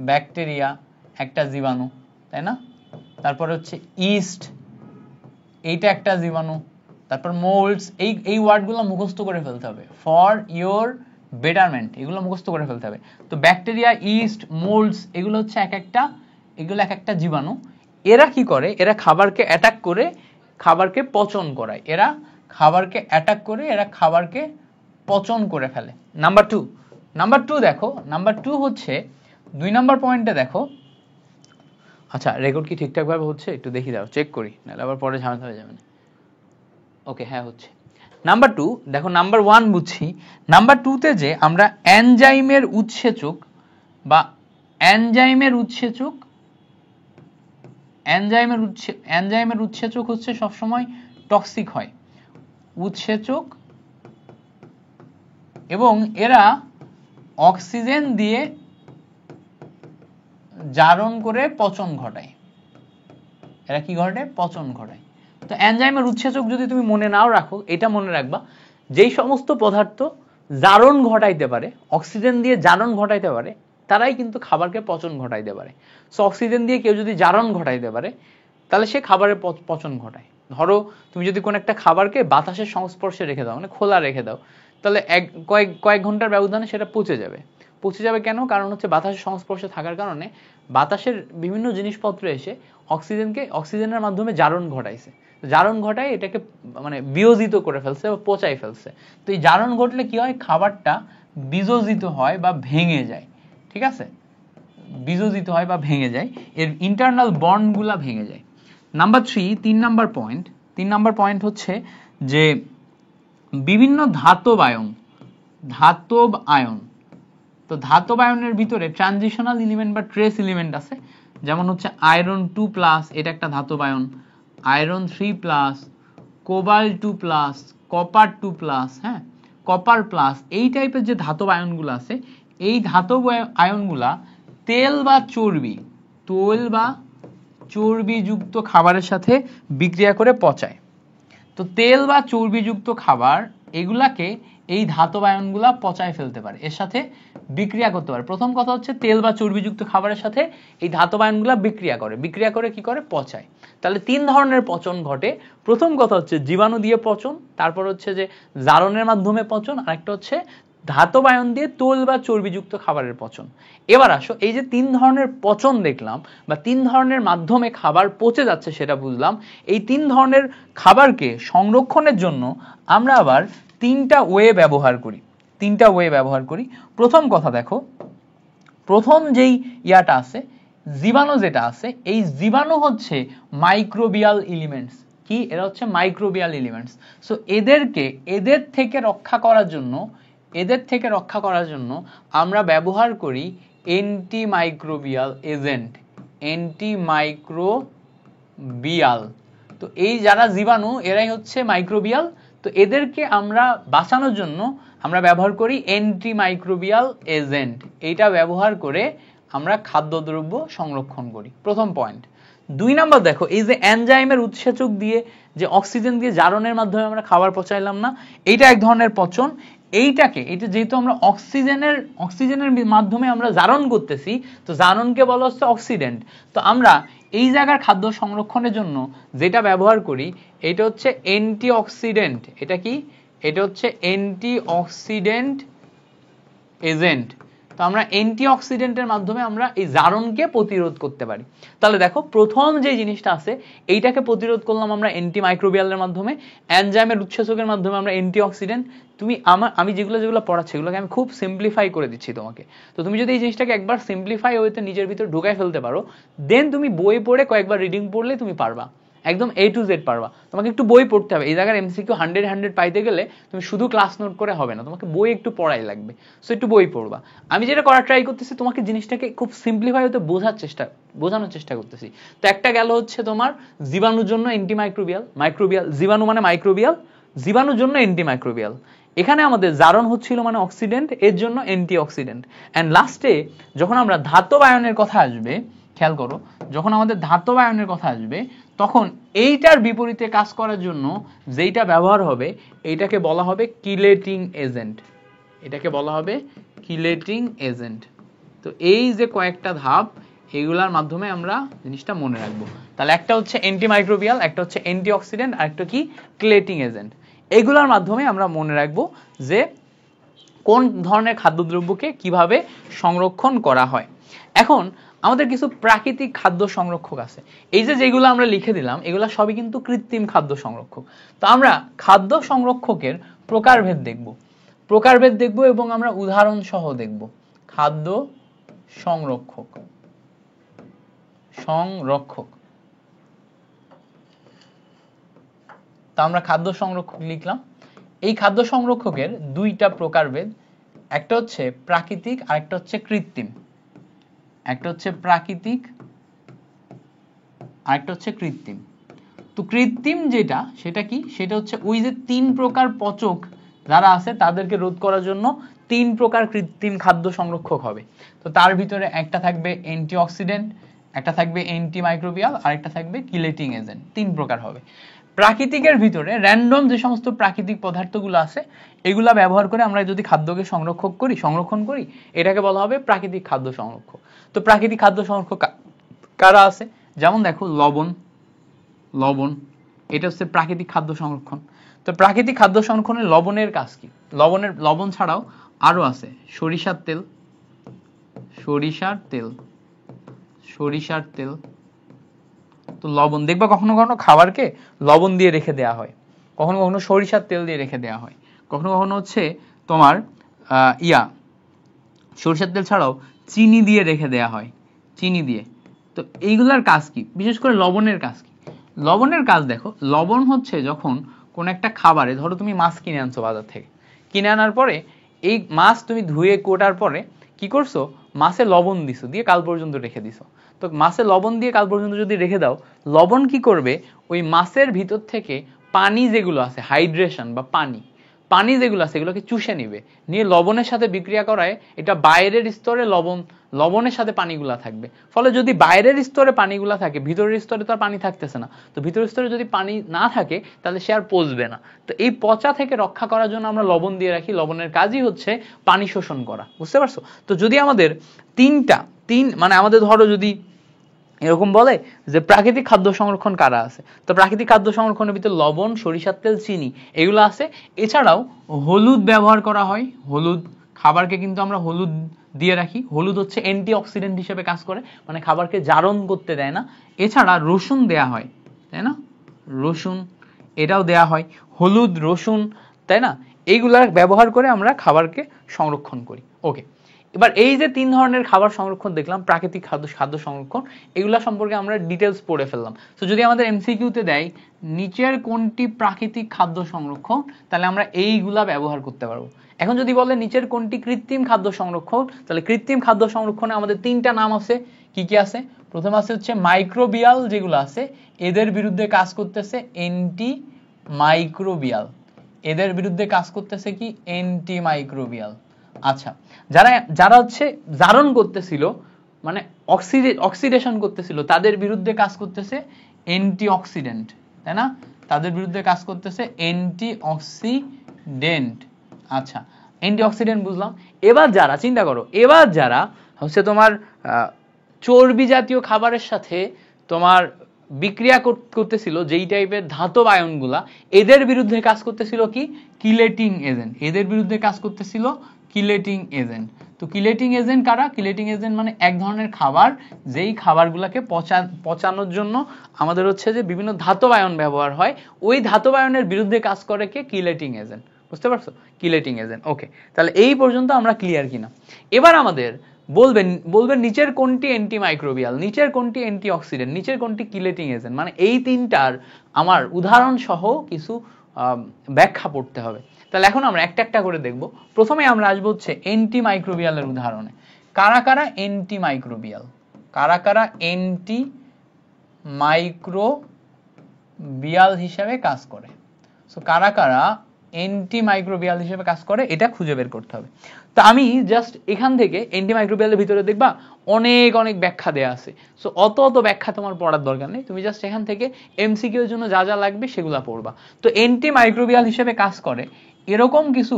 ব্যাকটেরিয়া একটা জীবাণু, তাই না? তারপরে হচ্ছে ইস্ট, এইটা একটা জীবাণু। তারপর মোল্ডস, এই ওয়ার্ডগুলো মুখস্থ করে ফেলতে হবে, ফর ইওর বেটারমেন্ট, এগুলো মুখস্থ করে ফেলতে হবে। তো ব্যাকটেরিয়া, ইস্ট, মোল্ডস এগুলো হচ্ছে এক একটা জীবাণু। এরা কি করে? এরা খাবারকে অ্যাটাক করে খাবারকে পচন করায়। এরা খাবারকে পচন করে ফেলে। নাম্বার টু দেখো, নাম্বার 2 হচ্ছে 2 নাম্বার পয়েন্টে দেখো। আচ্ছা, রেকর্ড কি ঠিকঠাক ভাবে হচ্ছে? একটু দেখি দাও, চেক করি, নাহলে আবার পরে ঝামেলা হয়ে যাবে না। ওকে, হ্যাঁ হচ্ছে। নাম্বার 2 দেখো, নাম্বার 1 বুঝছি, নাম্বার 2 তে যে আমরা এনজাইমের উৎসেচক হচ্ছে সবসময় টক্সিক হয়, উৎসেচক, এবং এরা অক্সিজেন দিয়ে জারণ করে পচন ঘটায়। এরা কি ঘটে? পচন ঘটায়। তো এনজাইমের উৎসেচক যদি তুমি মনে নাও রাখো, এটা মনে রাখবা, যেই সমস্ত পদার্থ জারণ ঘটাইতে পারে, অক্সিজেন দিয়ে জারণ ঘটাইতে পারে, তারাই কিন্তু খাবারকে পচন ঘটাইতে পারে। সো অক্সিজেন দিয়ে কেউ যদি জারণ ঘটাইতে পারে তাহলে সে খাবারের পচন ঘটায়। ধরো তুমি যদি কোনো একটা খাবারকে বাতাসের সংস্পর্শে রেখে দাও, মানে খোলা রেখে দাও, তাহলে কয়েক ঘন্টার ব্যবধানে সেটা পচে যাবে কেন? কারণ হচ্ছে বাতাসের সংস্পর্শে থাকার কারণে বাতাসের বিভিন্ন জিনিসপত্র এসে অক্সিজেনের মাধ্যমে জারণ ঘটায়, এটাকে মানে বিয়োজিত করে ফেলছে বা পচাই ফেলছে। তো এই জারণ ঘটলে কি হয়? খাবারটা বিযোজিত হয় বা ভেঙে যায়, ঠিক আছে? বিযোজিত হয় বা ভেঙে যায়, এর ইন্টারনাল বন্ডগুলা ভেঙে যায়। নাম্বার 3, 3 নাম্বার পয়েন্ট হচ্ছে যে বিভিন্ন ধাতব আয়ন। তো ধাতব আয়নের ভিতরে ট্রানজিশনাল এলিমেন্ট বা ট্রেস এলিমেন্ট আছে, যেমন হচ্ছে আয়রন 2+, এটা একটা ধাতব আয়ন, আয়রন 3+, কোবাল্ট 2+, কপার 2+, হ্যাঁ, কপার প্লাস, এই টাইপের যে ধাতব আয়নগুলো আছে, এই ধাতব আয়নগুলা তেল বা চর্বিযুক্ত খাবারের সাথে বিক্রিয়া করে পচায়। তো তেল বা চর্বিযুক্ত খাবার এগুলাকে এই ধাতব আয়নগুলা পচায় ফেলতে পারে, এর সাথে বিক্রিয়া করতে পারে। প্রথম কথা হচ্ছে তেল বা চর্বিযুক্ত খাবারের সাথে এই ধাতব আয়নগুলা বিক্রিয়া করে কি করে? পচায়। তাহলে 3 ধরনের পচন ঘটে। প্রথম কথা হচ্ছে জীবাণু দিয়ে পচন, তারপর হচ্ছে যে জারণের মাধ্যমে পচন, আর একটা হচ্ছে ধাতব আয়ন দিয়ে তেল বা চর্বিযুক্ত খাবারের পচন। এবার আসো, এই যে 3 ধরনের পচন দেখলাম বা 3 ধরনের মাধ্যমে খাবার পচে যাচ্ছে সেটা বুঝলাম, এই 3 ধরনের খাবারকে সংরক্ষণের জন্য আমরা আবার 3টা ওয়ে ব্যবহার করি। প্রথম কথা দেখো, প্রথম যেই ইয়াটা আছে, জীবাণু যেটা আছে, এই জীবাণু হচ্ছে মাইক্রোবিয়াল এলিমেন্টস। কি? এরা হচ্ছে মাইক্রোবিয়াল এলিমেন্টস। সো এদের থেকে রক্ষা করার জন্য আমরা ব্যবহার করি অ্যান্টিমাইক্রোবিয়াল এজেন্ট, তো এই যারা জীবাণু এরাই হচ্ছে মাইক্রোবিয়াল। তো এদেরকে আমরা বাঁচানোর জন্য আমরা ব্যবহার করি অ্যান্টিমাইক্রোবিয়াল এজেন্ট। এইটা ব্যবহার করে আমরা খাদ্যদ্রব্য সংরক্ষণ করি, প্রথম পয়েন্ট। 2 নাম্বার দেখো, এই যে এনজাইমের উৎসেচক দিয়ে যে অক্সিজেন দিয়ে জারণের মাধ্যমে আমরা খাবার পচাইলাম না, এইটা এক ধরনের পচন। এটা যেহেতু আমরা অক্সিজেনের মাধ্যমে আমরা জারণ করতেছি, তো জারণকে বলা হচ্ছে অক্সিডেন্ট। তো আমরা এই জায়গার খাদ্য সংরক্ষণের জন্য যেটা ব্যবহার করি, এটা হচ্ছে অ্যান্টিঅক্সিডেন্ট। এটা কি? এটা হচ্ছে অ্যান্টিঅক্সিডেন্ট এজেন্ট। তো আমরা অ্যান্টিঅক্সিডেন্টের মাধ্যমে আমরা এই জারণকে প্রতিরোধ করতে পারি। তাহলে দেখো প্রথম যে জিনিসটা আছে এইটাকে প্রতিরোধ করলাম আমরা অ্যান্টিমাইক্রোবিয়ালের মাধ্যমে, এনজাইমের উৎসেচকের মাধ্যমে আমরা অ্যান্টিঅক্সিডেন্ট। তুমি আমি যেগুলো পড়াচ্ছি এগুলোকে আমি খুব সিম্পলিফাই করে দিচ্ছি তোমাকে। তো তুমি যদি এই জিনিসটাকে একবার সিম্পলিফাই ওয়েতে নিজের ভিতর ঢুকাই ফেলতে পারো, দেন তুমি বই পড়ে কয়েকবার রিডিং পড়লে তুমি পারবা, একদম A to Z পারবা। তোমাকে একটু বই পড়তে হবে, এই জায়গার এমসিকিউ 100 পাইতে গেলে তুমি শুধু ক্লাস নোট করে হবে না, তোমাকে বই একটু পড়াই লাগবে। সো একটু বই পড়বা। আমি যেটা করার ট্রাই করতেছি তোমাকে জিনিসটাকে খুব সিম্পলিফাই হতে বোঝানোর চেষ্টা করতেছি। তো একটা গেল হচ্ছে তোমার জীবাণুর জন্য অ্যান্টিমাইক্রোবিয়াল, জীবাণু মানে মাইক্রোবিয়াল, জীবাণুর জন্য অ্যান্টিমাইক্রোবিয়াল। এখানে আমাদের জারণ হচ্ছিল মানে অক্সিডেন্ট, এর জন্য অ্যান্টিঅক্সিডেন্ট। এন্ড লাস্টে যখন আমরা ধাতব আয়নের কথা আসবে, খেয়াল করো, যখন আমাদের ধাতব আয়নের কথা আসবে তখন এইটার বিপরীতে কাজ করার জন্য যেইটা ব্যবহার হবে এইটাকে বলা হবে কিলেটিং এজেন্ট। এটাকে বলা হবে কিলেটিং এজেন্ট। তো এই যে কয়েকটা ধাপ এইগুলার মাধ্যমে আমরা জিনিসটা মনে রাখবো। তাহলে একটা হচ্ছে অ্যান্টিমাইক্রোবিয়াল, একটা হচ্ছে অ্যান্টিঅক্সিডেন্ট, আর একটা কি কিলেটিং এজেন্ট। এগুলার মাধ্যমে আমরা মনে রাখবো যে কোন ধরনের খাদ্যদ্রব্যকে কিভাবে সংরক্ষণ করা হয়। এখন আমাদের কিছু প্রাকৃতিক খাদ্য সংরক্ষক আছে, এই যে যেগুলো আমরা লিখে দিলাম এগুলো সবই কিন্তু কৃত্রিম খাদ্য সংরক্ষক। তো আমরা খাদ্য সংরক্ষকের প্রকারভেদ দেখব এবং আমরা উদাহরণ সহ দেখব। খাদ্য সংরক্ষক তা আমরা খাদ্য সংরক্ষক লিখলাম। এই খাদ্য সংরক্ষকের দুইটা প্রকারভেদ, একটা হচ্ছে প্রাকৃতিক আর একটা হচ্ছে কৃত্রিম। তো কৃত্রিম যেটা সেটা কি, সেটা হচ্ছে ওই যে 3 প্রকার পচক যারা আছে তাদেরকে রোধ করার জন্য 3 প্রকার কৃত্রিম খাদ্য সংরক্ষক হবে। তো তার ভিতরে একটা থাকবে অ্যান্টিঅক্সিডেন্ট, একটা থাকবে অ্যান্টিমাইক্রোবিয়াল, আর একটা থাকবে কিলেটিং এজেন্ট। 3 প্রকার হবে। প্রাকৃতিকের ভিতরে র্যান্ডম যে সমস্ত প্রাকৃতিক পদার্থগুলো আছে এগুলা ব্যবহার করে আমরা যদি খাদ্যকে সংরক্ষণ করি এটাকে বলা হবে প্রাকৃতিক খাদ্য সংরক্ষক। তো প্রাকৃতিক খাদ্য সংরক্ষক কারা আছে, যেমন দেখো লবণ, এটা হচ্ছে প্রাকৃতিক খাদ্য সংরক্ষণ। তো প্রাকৃতিক খাদ্য সংরক্ষণের লবণের কাজ কি, লবণ ছাড়াও আরো আছে সরিষার তেল। তো লবণ দেখবা কখনো কখনো খাবারকে লবণ দিয়ে রেখে দেওয়া হয়, কখনো কখনো সরিষার তেল দিয়ে রেখে দেওয়া হয়, কখনো কখনো হচ্ছে তোমার সরিষার তেল ছাড়াও চিনি দিয়ে রেখে দেওয়া হয়, তো এইগুলার কাজ কি, বিশেষ করে লবণের কাজ কি? লবণের কাজ দেখো, লবণ হচ্ছে যখন কোন একটা খাবারে, ধরো তুমি মাছ কিনে আনছো বাজার থেকে, কিনে আনার পরে এই মাছ তুমি ধুয়ে কোটার পরে কি করছো, মাছে লবণ দিছো, দিয়ে কাল পর্যন্ত রেখে দিছো। তো মাছে লবণ দিয়ে কাল পর্যন্ত যদি রেখে দাও, লবণ কি করবে, ওই মাছের ভিতর থেকে পানি যেগুলো আছে, হাইড্রেশন বা পানি যেগুলো আছে এগুলোকে চুষে নিবে, নিয়ে লবণের সাথে বিক্রিয়া করায় এটা বাইরের স্তরে লবণের সাথে পানিগুলা থাকবে। ফলে যদি বাইরের স্তরে পানিগুলা থাকে, ভিতরের স্তরে তো আর পানি থাকতেছে না, তো ভিতরের স্তরে যদি পানি না থাকে তাহলে সে আর পচবে না। তো এই পচা থেকে রক্ষা করার জন্য আমরা লবণ দিয়ে রাখি। লবণের কাজই হচ্ছে পানি শোষণ করা, বুঝতে পারছো? তো যদি আমাদের মানে আমাদের ধরো যদি এরকম বলে যে প্রাকৃতিক খাদ্য সংরক্ষণ কারা আছে, তো প্রাকৃতিক খাদ্য সংরক্ষণের ভিতরে লবণ, সরিষার তেল, চিনি এগুলো আছে। এছাড়াও হলুদ ব্যবহার করা হয়, খাবারকে কিন্তু আমরা হলুদ দিয়ে রাখি। হলুদ হচ্ছে অ্যান্টিঅক্সিডেন্ট হিসেবে কাজ করে, মানে খাবারকে জারণ করতে দেয় না। এছাড়া রসুন দেয়া হয়, তাই না, রসুন এটাও দেয়া হয়, হলুদ, রসুন, তাই না, এইগুলা ব্যবহার করে আমরা খাবারকে সংরক্ষণ করি। ওকে, এবার এই যে 3 ধরনের খাবার সংরক্ষণ দেখলাম, প্রাকৃতিক খাদ্য সংরক্ষণ, এগুলা সম্পর্কে আমরা ডিটেলস পড়ে ফেললাম। তো যদি আমাদের এমসিকিউতে দেয় নিচের কোনটি প্রাকৃতিক খাদ্য সংরক্ষণ, তাহলে আমরা এইগুলা ব্যবহার করতে পারবো। এখন যদি বলে নিচের কোনটি কৃত্রিম খাদ্য সংরক্ষণ, তাহলে কৃত্রিম খাদ্য সংরক্ষণে আমাদের 3টা নাম আছে। কি কি আছে? প্রথম আছে হচ্ছে মাইক্রোবিয়াল, যেগুলো আছে এদের বিরুদ্ধে কাজ করতেছে অ্যান্টিমাইক্রোবিয়াল। এদের বিরুদ্ধে কাজ করতেছে কি, অ্যান্টিমাইক্রোবিয়াল। আচ্ছা, যারা হচ্ছে জারণ করতেছিল, মানে অক্সিডেশন করতেছিল, তাদের বিরুদ্ধে কাজ করতেছে অ্যান্টিঅক্সিডেন্ট, তাই না, তাদের বিরুদ্ধে কাজ করতেছে অ্যান্টিঅক্সিডেন্ট। আচ্ছা, অ্যান্টিঅক্সিডেন্ট বুঝলাম। এবার যারা চিন্তা করো, এবার যারা হচ্ছে তোমার চর্বি জাতীয় খাবারের সাথে তোমার বিক্রিয়া করতেছিল, যেই টাইপের ধাতব আয়নগুলা, এদের বিরুদ্ধে কাজ করতেছিল কি, কিলেটিং এজেন্ট। এদের বিরুদ্ধে কাজ করতেছিল কিলেটিং এজেন্ট। তো কিলেটিং এজেন্ট কারা? কিলেটিং এজেন্ট মানে এক ধরনের খাবার, যেই খাবারগুলোকে পচানোর জন্য আমাদের হচ্ছে যে বিভিন্ন ধাতব আয়ন ব্যবহার হয়, ওই ধাতব আয়নের বিরুদ্ধে কাজ করে কে? Chelating agent. বুঝতে পারছো? Chelating agent. ওকে, তাহলে এই পর্যন্ত আমরা ক্লিয়ার কিনা? এবার আমাদের বলবেন নিচের কোনটি অ্যান্টিমাইক্রোবিয়াল, নিচের কোনটি অ্যান্টিঅক্সিডেন্ট, নিচের কোনটি কিলেটিং এজেন্ট, মানে এই তিনটার আমার উদাহরণ সহ কিছু ব্যাখ্যা পড়তে হবে। তাহলে এখন আমরা একটা একটা করে দেখব। প্রথমে আমরা আসবো হচ্ছে অ্যান্টিমাইক্রোবিয়ালের উদাহরণে। কারা কারা অ্যান্টিমাইক্রোবিয়াল? কারা কারা অ্যান্টিমাইক্রোবিয়াল হিসেবে কাজ করে? সো কারা কারা অ্যান্টিমাইক্রোবিয়াল হিসেবে কাজ করে এটা খুঁজে বের করতে হবে। তো আমি জাস্ট এখান থেকে অ্যান্টিমাইক্রোবিয়ালের ভিতরে দেখবা অনেক অনেক ব্যাখ্যা দেয়া আছে। সো অত ব্যাখ্যা তোমার পড়ার দরকার নেই, তুমি জাস্ট এখান থেকে এমসিকিউ এর জন্য যা যা লাগবে সেগুলো পড়বা। তো অ্যান্টিমাইক্রোবিয়াল হিসেবে কাজ করে এরকম কিছু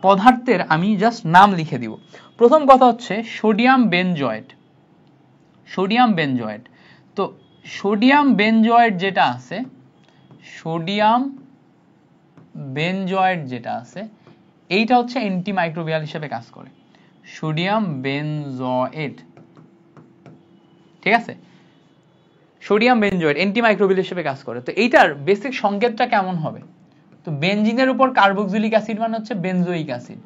পদার্থের আমি জাস্ট নাম লিখে দিব। প্রথম কথা হচ্ছে সোডিয়াম বেনজয়েট। সোডিয়াম বেনজয়েট, তো সোডিয়াম বেনজয়েট যেটা আছে, সোডিয়াম বেনজয়েট যেটা আছে এইটা হচ্ছে অ্যান্টিমাইক্রোবিয়াল হিসেবে কাজ করে। সোডিয়াম বেনজয়েট, ঠিক আছে? সোডিয়াম বেনজয়েট অ্যান্টিমাইক্রোবিয়াল হিসেবে কাজ করে। তো এইটার বেসিক সংকেতটা কেমন হবে? তো বেনজিনের উপর কার্বক্সিলিক অ্যাসিড মানে হচ্ছে বেনজোইক অ্যাসিড।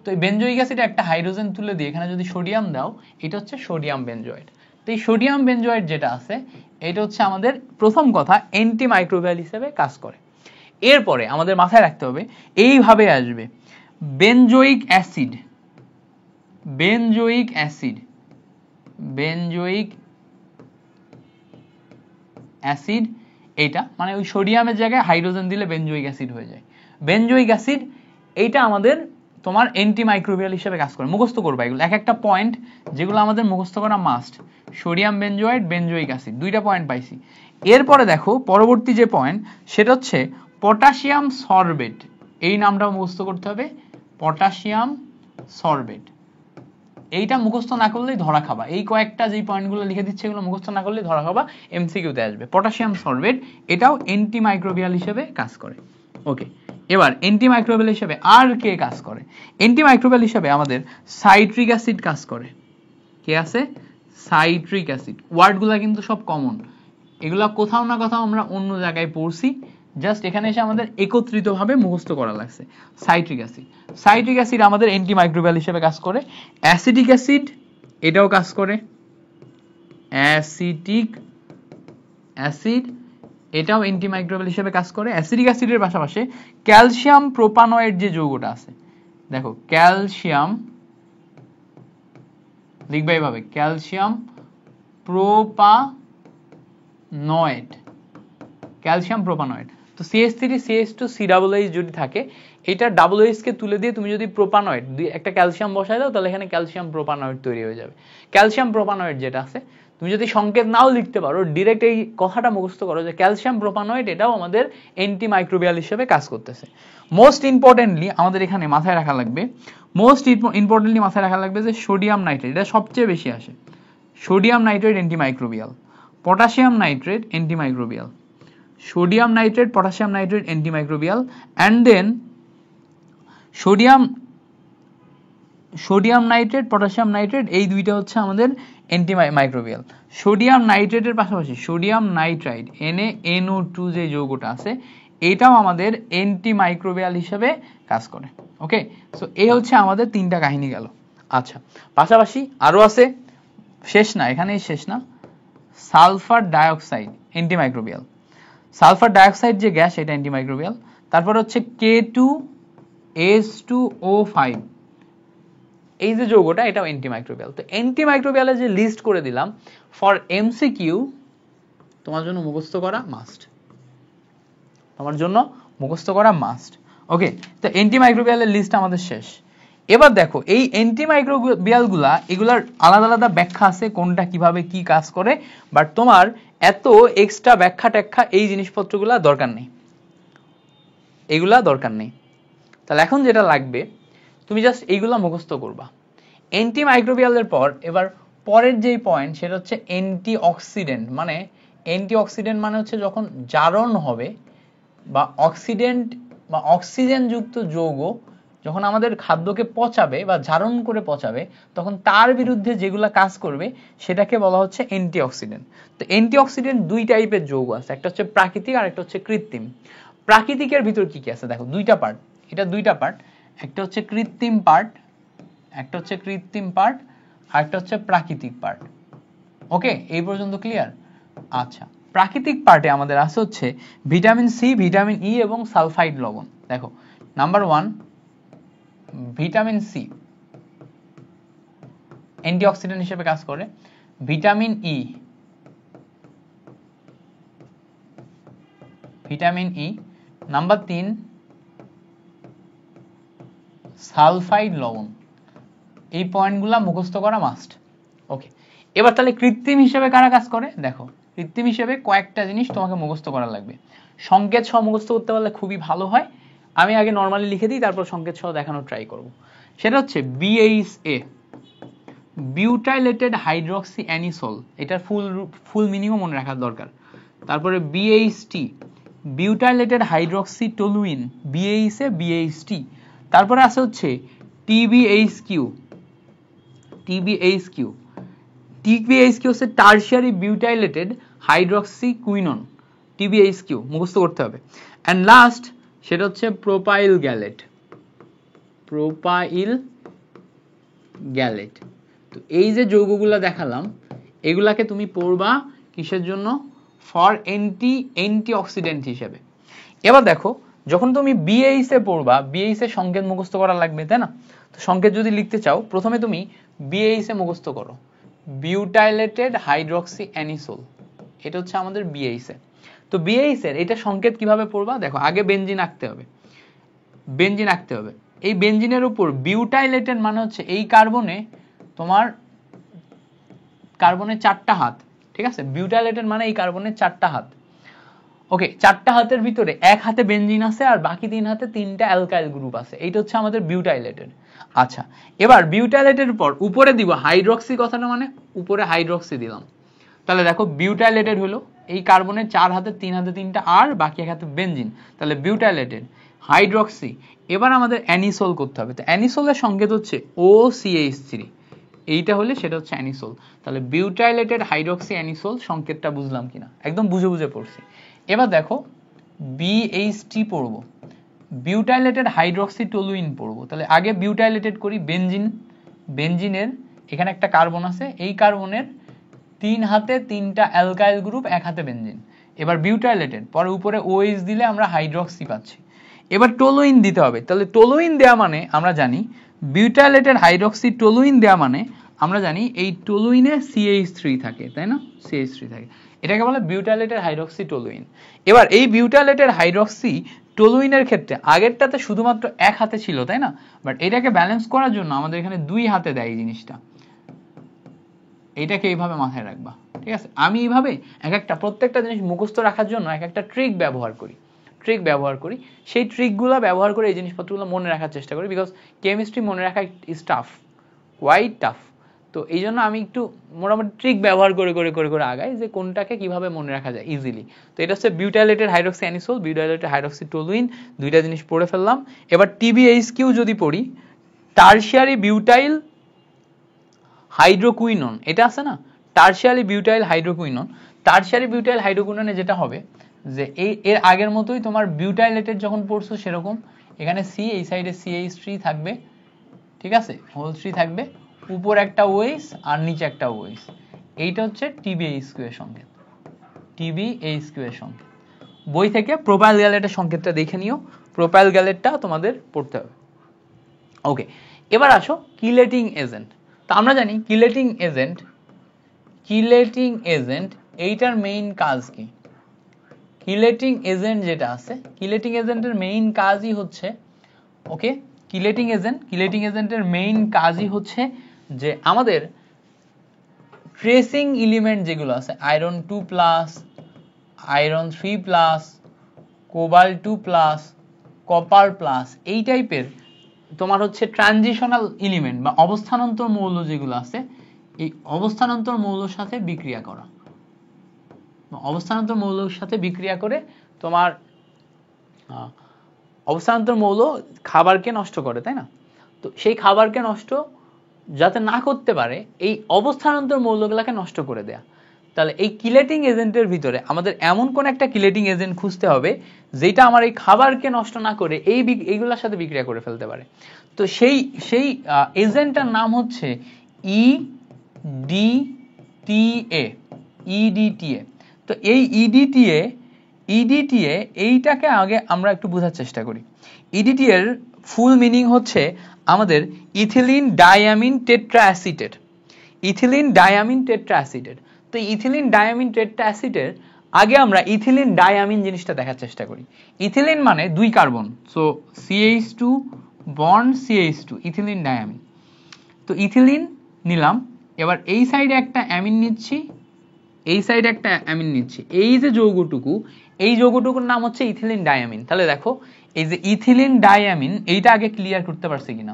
তো এই বেনজোইক অ্যাসিডে একটা হাইড্রোজেন তুলে দিয়ে এখানে যদি সোডিয়াম দাও, এটা হচ্ছে সোডিয়াম বেনজয়েট। তো এই সোডিয়াম বেনজয়েট যেটা আছে এটা হচ্ছে আমাদের প্রথম কথা অ্যান্টিমাইক্রোবিয়াল হিসেবে কাজ করে। এরপরে আমাদের মাথায় রাখতে হবে এইভাবে আসবে benzoic acid, benzoic acid, benzoic acid, এইটা মানে ওই সোডিয়ামের জায়গায় হাইড্রোজেন দিলে বেনজোইক অ্যাসিড হয়ে যায়। বেনজোইক অ্যাসিড এইটা আমাদের তোমার অ্যান্টিমাইক্রোবিয়াল হিসেবে কাজ করে। মুখস্থ করবা এগুলো, এক একটা পয়েন্ট যেগুলো আমাদের মুখস্থ করা must. Sodium benzoate, benzoic acid, দুইটা পয়েন্ট পাইছি। এরপরে দেখো পরবর্তী যে পয়েন্ট সেটা হচ্ছে পটাশিয়াম সরবেট। এই নামটাও মুখস্থ করতে হবে, পটাশিয়াম সরবেট। এইটা মুখস্থ না করলেই ধরা খাবা। এই কয়েকটা যে পয়েন্টগুলো লিখে দিচ্ছে এগুলো মুখস্থ না করলেই ধরা খাবা, এমসিকিউতে আসবে। পটাশিয়াম সলভেট এটাও অ্যান্টিমাইক্রোবিয়াল হিসেবে কাজ করে। ওকে, এবার অ্যান্টিমাইক্রোবিয়াল হিসেবে আর কে কাজ করে? অ্যান্টিমাইক্রোবিয়াল হিসেবে আমাদের সাইট্রিক অ্যাসিড কাজ করে। কে আছে? Citric acid. ওয়ার্ডগুলো কিন্তু সব কমন, এগুলা কোথাও না কোথাও আমরা অন্য জায়গায় পড়ছি, জাস্ট এখানে এসে আমাদের একত্রিতভাবে মুখস্থ করা লাগছে। সাইট্রিক অ্যাসিড, সাইট্রিক অ্যাসিড আমাদের অ্যান্টিমাইক্রোবিয়াল হিসেবে কাজ করে। অ্যাসিটিক অ্যাসিড এটাও কাজ করে, অ্যাসিটিক অ্যাসিড এটাও অ্যান্টিমাইক্রোবিয়াল হিসেবে কাজ করে। অ্যাসিটিক অ্যাসিডের পাশাপাশি ক্যালসিয়াম প্রোপানয়েড যে যৌগটা আছে, দেখো ক্যালসিয়াম লিখবা এইভাবে, ক্যালসিয়াম প্রোপানয়েড, ক্যালসিয়াম প্রোপানয়েড। তো CH3 CH2 COOH যদি থাকে, এটা OH কে তুলে দিয়ে তুমি যদি প্রোপানয়েড একটা ক্যালসিয়াম বসায় দাও, তাহলে এখানে ক্যালসিয়াম প্রোপানয়েড তৈরি হয়ে যাবে। ক্যালসিয়াম প্রোপানয়েড যেটা আছে, তুমি যদি সংকেত নাও লিখতে পারো, ডিরেক্ট এই কথাটা মুখস্থ করো যে ক্যালসিয়াম প্রোপানয়েড এটাও আমাদের অ্যান্টিমাইক্রোবিয়াল হিসেবে কাজ করতেছে। মোস্ট ইম্পর্টেন্টলি আমাদের এখানে মাথায় রাখা লাগবে, যে সোডিয়াম নাইট্রেট, এটা সবচেয়ে বেশি আসে। Sodium nitrate antimicrobial, potassium nitrate antimicrobial, sodium nitrate, potassium nitrate antimicrobial, and then sodium nitrate, potassium nitrate, এই দুইটা হচ্ছে আমাদের অ্যান্টিমাইক্রোবিয়াল। সোডিয়াম নাইট্রেটের পাশাপাশি সোডিয়াম নাইট্রাইট NaNO2 যে যৌগটা আছে, এটাও আমাদের অ্যান্টিমাইক্রোবিয়াল হিসেবে কাজ করে। ওকে, সো এই হচ্ছে আমাদের তিনটা কাহিনী গেল। আচ্ছা, পাশাপাশি আরো আছে, শেষ না, এখানেই শেষ না। Sulphur dioxide antimicrobial, sulphur dioxide যে গ্যাস এটা অ্যান্টিমাইক্রোবিয়াল। তারপর হচ্ছে K2H2O5, এই যে যৌগটা এটাও অ্যান্টিমাইক্রোবিয়াল। তো অ্যান্টিমাইক্রোবিয়ালের যে লিস্ট করে দিলাম ফর এমসিকিউ, তোমার জন্য মুখস্থ করা মাস্ট, তোমার জন্য মুখস্থ করা মাস্ট। ওকে, তো অ্যান্টিমাইক্রোবিয়ালের লিস্ট আমাদের শেষ। এবার দেখো এই অ্যান্টিমাইক্রোবিয়ালগুলা, এগুলার আলাদা আলাদা ব্যাখ্যা আছে, কোনটা কিভাবে কি কাজ করে, বাট তোমার এত এক্সট্রা ব্যাখ্যা ট্যাখ্যা এই জিনিসপত্রগুলা দরকার নেই, এগুলা দরকার নেই। তাহলে এখন যেটা লাগবে, তুমি জাস্ট এইগুলা মুখস্থ করবা। অ্যান্টিমাইক্রোবিয়ালের পর এবার পরের যেই পয়েন্ট সেটা হচ্ছে অ্যান্টিঅক্সিডেন্ট। মানে অ্যান্টিঅক্সিডেন্ট মানে হচ্ছে যখন জারণ হবে বা অক্সিডেন্ট বা অক্সিজেন যুক্ত যৌগ যখন আমাদের খাদ্যকে পচাবে বা জারণ করে পচাবে, তখন তার বিরুদ্ধে যেগুলা কাজ করবে সেটাকে বলা হচ্ছে অ্যান্টিঅক্সিডেন্ট। তো অ্যান্টিঅক্সিডেন্ট দুই টাইপের যৌগ আছে, একটা হচ্ছে প্রাকৃতিক আর একটা হচ্ছে কৃত্রিম। প্রাকৃতিকের ভিতর কি কি আছে দেখো, দুইটা পার্ট, এটা দুইটা পার্ট, একটা হচ্ছে কৃত্রিম পার্ট, একটা হচ্ছে কৃত্রিম পার্ট, আর একটা হচ্ছে প্রাকৃতিক পার্ট। ওকে, এই পর্যন্ত ক্লিয়ার? আচ্ছা, প্রাকৃতিক পার্টে আমাদের আছে হচ্ছে ভিটামিন সি, ভিটামিন ই এবং সালফাইড লবণ। দেখো, নাম্বার 1 ভিটামিন সি অ্যান্টিঅক্সিডেন্ট হিসেবে কাজ করে, vitamin E, vitamin E, number 3 sulphide লবণ। এই পয়েন্টগুলো মুখস্থ করা মাস্ট। ওকে, এবার তাহলে কৃত্রিম হিসেবে কারা কাজ করে দেখো, কৃত্রিম হিসেবে কয়েকটা জিনিস তোমাকে মুখস্থ করা লাগবে। সংকেত সহ মুখস্থ করতে পারলে খুবই ভালো হয়। আমি আগে নর্মালি লিখে দিই, তারপর সংকেত সহ দেখানোর ট্রাই করব। সেটা হচ্ছে BHA, বিউটাইলেটেড হাইড্রক্সি অ্যানিসোল, এটার ফুল মিনিংও মনে রাখার দরকার। তারপরে BHT, বিউটাইলেটেড hydroxy toluene, BHA BHT। তারপরে আছে হচ্ছে TBHQ, TBHQ, TBHQ হচ্ছে টারশিয়ারি বিউটাইলেটেড হাইড্রক্সি কুইনন, TBHQ মুখস্থ করতে হবে। এন্ড লাস্ট সেটা হচ্ছে প্রোপাইল গ্যালেট, প্রোপাইল গ্যালেট। তো এই যে যৌগগুলো দেখালাম, এগুলাকে তুমি পড়বা কিসের জন্য? ফর অ্যান্টিঅক্সিডেন্ট হিসেবে। এবার দেখো, যখন তুমি BHA পড়বা, BHA সংকেত মুখস্থ করা লাগবে, তাই না? তো সংকেত যদি লিখতে চাও, প্রথমে তুমি BHA মুখস্থ করো, বিউটাইলেটেড হাইড্রক্সি অ্যানিসোল, এটা হচ্ছে আমাদের BHA। তো BHA এটা সংকেত কিভাবে পড়বা দেখো, আগে বেনজিন আঁকতে হবে, বেনজিন আঁকতে হবে। এই বেনজিনের উপর বিউটাইলেটেড মানে হচ্ছে এই কার্বনে, তোমার কার্বনের 4টা হাত, ঠিক আছে? বিউটাইলেটেড মানে এই কার্বনের 4টা হাত। ওকে, 4টা হাতের ভিতরে এক হাতে বেনজিন আছে আর বাকি 3 হাতে 3টা অ্যালকাইল গ্রুপ আছে, এইটা হচ্ছে আমাদের বিউটাইলেটেড। আচ্ছা, এবার বিউটাইলেটের পর উপরে দিব হাইড্রক্সি, কথাটা মানে উপরে হাইড্রক্সি দিলাম। তাহলে দেখো বিউটাইলেটেড হলো এই কার্বনের 4 হাতে 3 হাতে 3টা আর বাকি এক হাতে বেনজিন, তাহলে বিউটাইলেটেড হাইড্রক্সি। এবার আমাদের অ্যানিসোল করতে হবে, তো অ্যানিসোলের সংকেত হচ্ছে OCH3, এইটা হলে সেটা হচ্ছে অ্যানিসোল। তাহলে বিউটাইলেটেড হাইড্রক্সি অ্যানিসোল, সংকেতটা বুঝলাম কিনা? একদম বুঝে বুঝে পড়ছি। এবার দেখো BHT পড়বো, বিউটাইলেটেড হাইড্রক্সি টলুইন পড়বো। তাহলে আগে বিউটাইলেটেড করি, বেনজিন, বেনজিনের এখানে একটা কার্বন আছে, এই কার্বনের 3 হাতে 3টা অ্যালকাইল গ্রুপ, এক হাতে বেনজিন। এবার বিউটাইলেটেড, পরে উপরে OH দিলে আমরা হাইড্রক্সি পাচ্ছি। এবার টলুইন দিতে হবে, তাহলে টলুইন দেয়া মানে আমরা জানি বিউটাইলেটেড হাইড্রক্সি টলুইন দেয়া মানে আমরা জানি এই টলুইনে CH3 থাকে, তাই না? CH3 থাকে, এটাকে বলে বিউটাইলেটেড হাইড্রক্সি টলুইন। এবার এই বিউটাইলেটেড হাইড্রক্সি টলুইনের ক্ষেত্রে আগেরটাতে শুধুমাত্র এক হাতে ছিল, তাই না? বাট এটাকে ব্যালেন্স করার জন্য আমাদের এখানে 2 হাতে দেয় এই জিনিসটা, এটাকে এইভাবে মাথায় রাখবা, ঠিক আছে? আমি এইভাবে এক একটা প্রত্যেকটা জিনিস মুখস্থ রাখার জন্য এক একটা ট্রিক ব্যবহার করি, ট্রিক ব্যবহার করি, সেই ট্রিকগুলো ব্যবহার করে এই জিনিসপত্রগুলো মনে রাখার চেষ্টা করি, বিকজ কেমিস্ট্রি মনে রাখা ইজ টাফ, কোয়াইট টাফ। তো এই জন্য আমি একটু মোটামুটি ট্রিক ব্যবহার করে করে করে করে আগাই যে কোনটাকে কিভাবে মনে রাখা যায় ইজিলি। তো এটা হচ্ছে butylated hydroxy anisole, butylated hydroxy toluene, দুইটা জিনিস পড়ে ফেললাম। এবার TBHQ যদি পড়ি, টারশিয়ারি বিউটাইল হাইড্রোকুইনন, এটা আছে না, tertiary butyl hydroquinone. Tertiary butyl হাইড্রোকুইননে যেটা হবে যে এর আগের মতোই তোমার বিউটাইলেটেড যখন পড়ছো সেরকম এখানে C, এই সাইডে CH3 থাকবে, ঠিক আছে, হোল 3 থাকবে, উপর একটা OH আর নিচে একটা OH। এইটা হচ্ছে TBHQ এর সংকেত, TBHQ এর সংকেত। বই থেকে প্রোপাইল গ্যালেটের সংকেতটা দেখে নিও, প্রোপাইল গ্যালেটটা তোমাদের পড়তে হবে। ওকে, এবার আসো কিলেটিং এজেন্ট। তো আমরা জানি কিলেটিং এজেন্ট, কিলেটিং এজেন্ট এইটার মেইন কাজ কি? কিলেটিং এজেন্ট যেটা আছে, কিলেটিং এজেন্টের মেইন কাজই হচ্ছে, ওকে, কিলেটিং এজেন্ট, কিলেটিং এজেন্টের মেইন কাজই হচ্ছে যে আমাদের ট্রেসিং এলিমেন্ট যেগুলো আছে, iron 2+, iron 3+, cobalt 2+, copper plus, এই টাইপের তোমার হচ্ছে ট্রানজিশনাল এলিমেন্ট বা অবস্থানান্তর মৌল যেগুলো আছে, এই অবস্থানান্তর মৌলের সাথে বিক্রিয়া করা, অবস্থানান্তর মৌলের সাথে বিক্রিয়া করে তোমার অবস্থান্তর মৌল খাবারকে নষ্ট করে, তাই না? তো সেই খাবারকে নষ্ট যাতে না করতে পারে এই অবস্থান্তর মৌলগুলোকে নষ্ট করে দেয়া। তাহলে এই কিলেটিং এজেন্টের ভিতরে আমাদের এমন কোন একটা কিলেটিং এজেন্ট খুঁজতে হবে যেটা আমার এই খাবারকে নষ্ট না করে এইগুলোর সাথে বিক্রিয়া করে ফেলতে পারে। তো সেই এজেন্টটার নাম হচ্ছে ইডিটিএ। ইডিটিএ। তো এই ইডিটিএ এইটাকে আগে আমরা একটু বোঝার চেষ্টা করি। ইডিটিএ এর ফুল মিনিং হচ্ছে আমাদের ethylene diamine tetraacetate. Ethylene diamine tetraacetate. তো ইথিলিন ডায়ামিন টেট্রাঅ্যাসিটের আগে আমরা ইথিলিন ডায়ামিন জিনিসটা দেখার চেষ্টা করি। ইথিলিন মানে 2 carbon, so CH2 bond CH2, ethylene diamine. তো ইথিলিন নিলাম, এবার এই সাইডে একটা অ্যামিন নিচ্ছি, এই সাইডে একটা অ্যামিন নিচ্ছি। এই যে যৌগটুকু, এই যৌগটুকুর নাম হচ্ছে ইথিলিন ডায়ামিন। তাহলে দেখো এই যে ইথিলিন ডায়ামিন, এইটা আগে ক্লিয়ার করতে পারছি কিনা।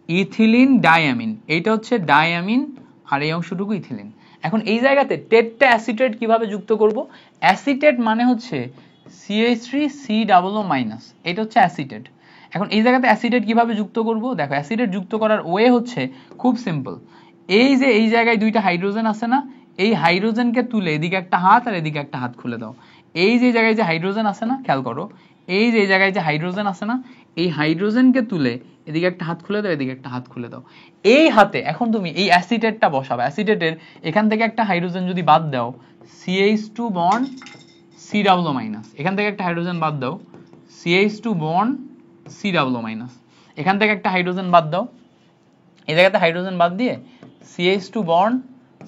ইথিলিন ডায়ামিন, এইটা হচ্ছে ডায়ামিন আর এই অংশটুকু ইথিলিন। এখন এই জায়গাতে টেট্রা অ্যাসিটেট কিভাবে যুক্ত করব? অ্যাসিটেট মানে হচ্ছে CH3COO-, এটা হচ্ছে অ্যাসিটেট। এখন এই জায়গাতে অ্যাসিটেট কিভাবে যুক্ত করব? দেখো অ্যাসিটেট যুক্ত করার ওয়ে হচ্ছে খুব সিম্পল। এই যে এই জায়গায় 2টা হাইড্রোজেন আছে না, এই হাইড্রোজেনকে তুলে এদিকে একটা হাত আর এদিকে একটা হাত খুলে দাও। এই যে জায়গায় যে হাইড্রোজেন আছে না, খেয়াল করো, এই যে জায়গায় যে হাইড্রোজেন আছে না, এই হাইড্রোজেনকে তুলে এদিকে একটা হাত খুলে দাও, এদিকে একটা হাত খুলে দাও। এই হাতে এখন তুমি এই অ্যাসিটেটটা বসাবে। অ্যাসিটেটের এখান থেকে একটা হাইড্রোজেন যদি বাদ দাও, CH2 বন্ড COO-, এখান থেকে একটা হাইড্রোজেন বাদ দাও, CH2 বন্ড COO-, এখান থেকে একটা হাইড্রোজেন বাদ দাও, এই জায়গাতে হাইড্রোজেন বাদ দিয়ে CH2 বন্ড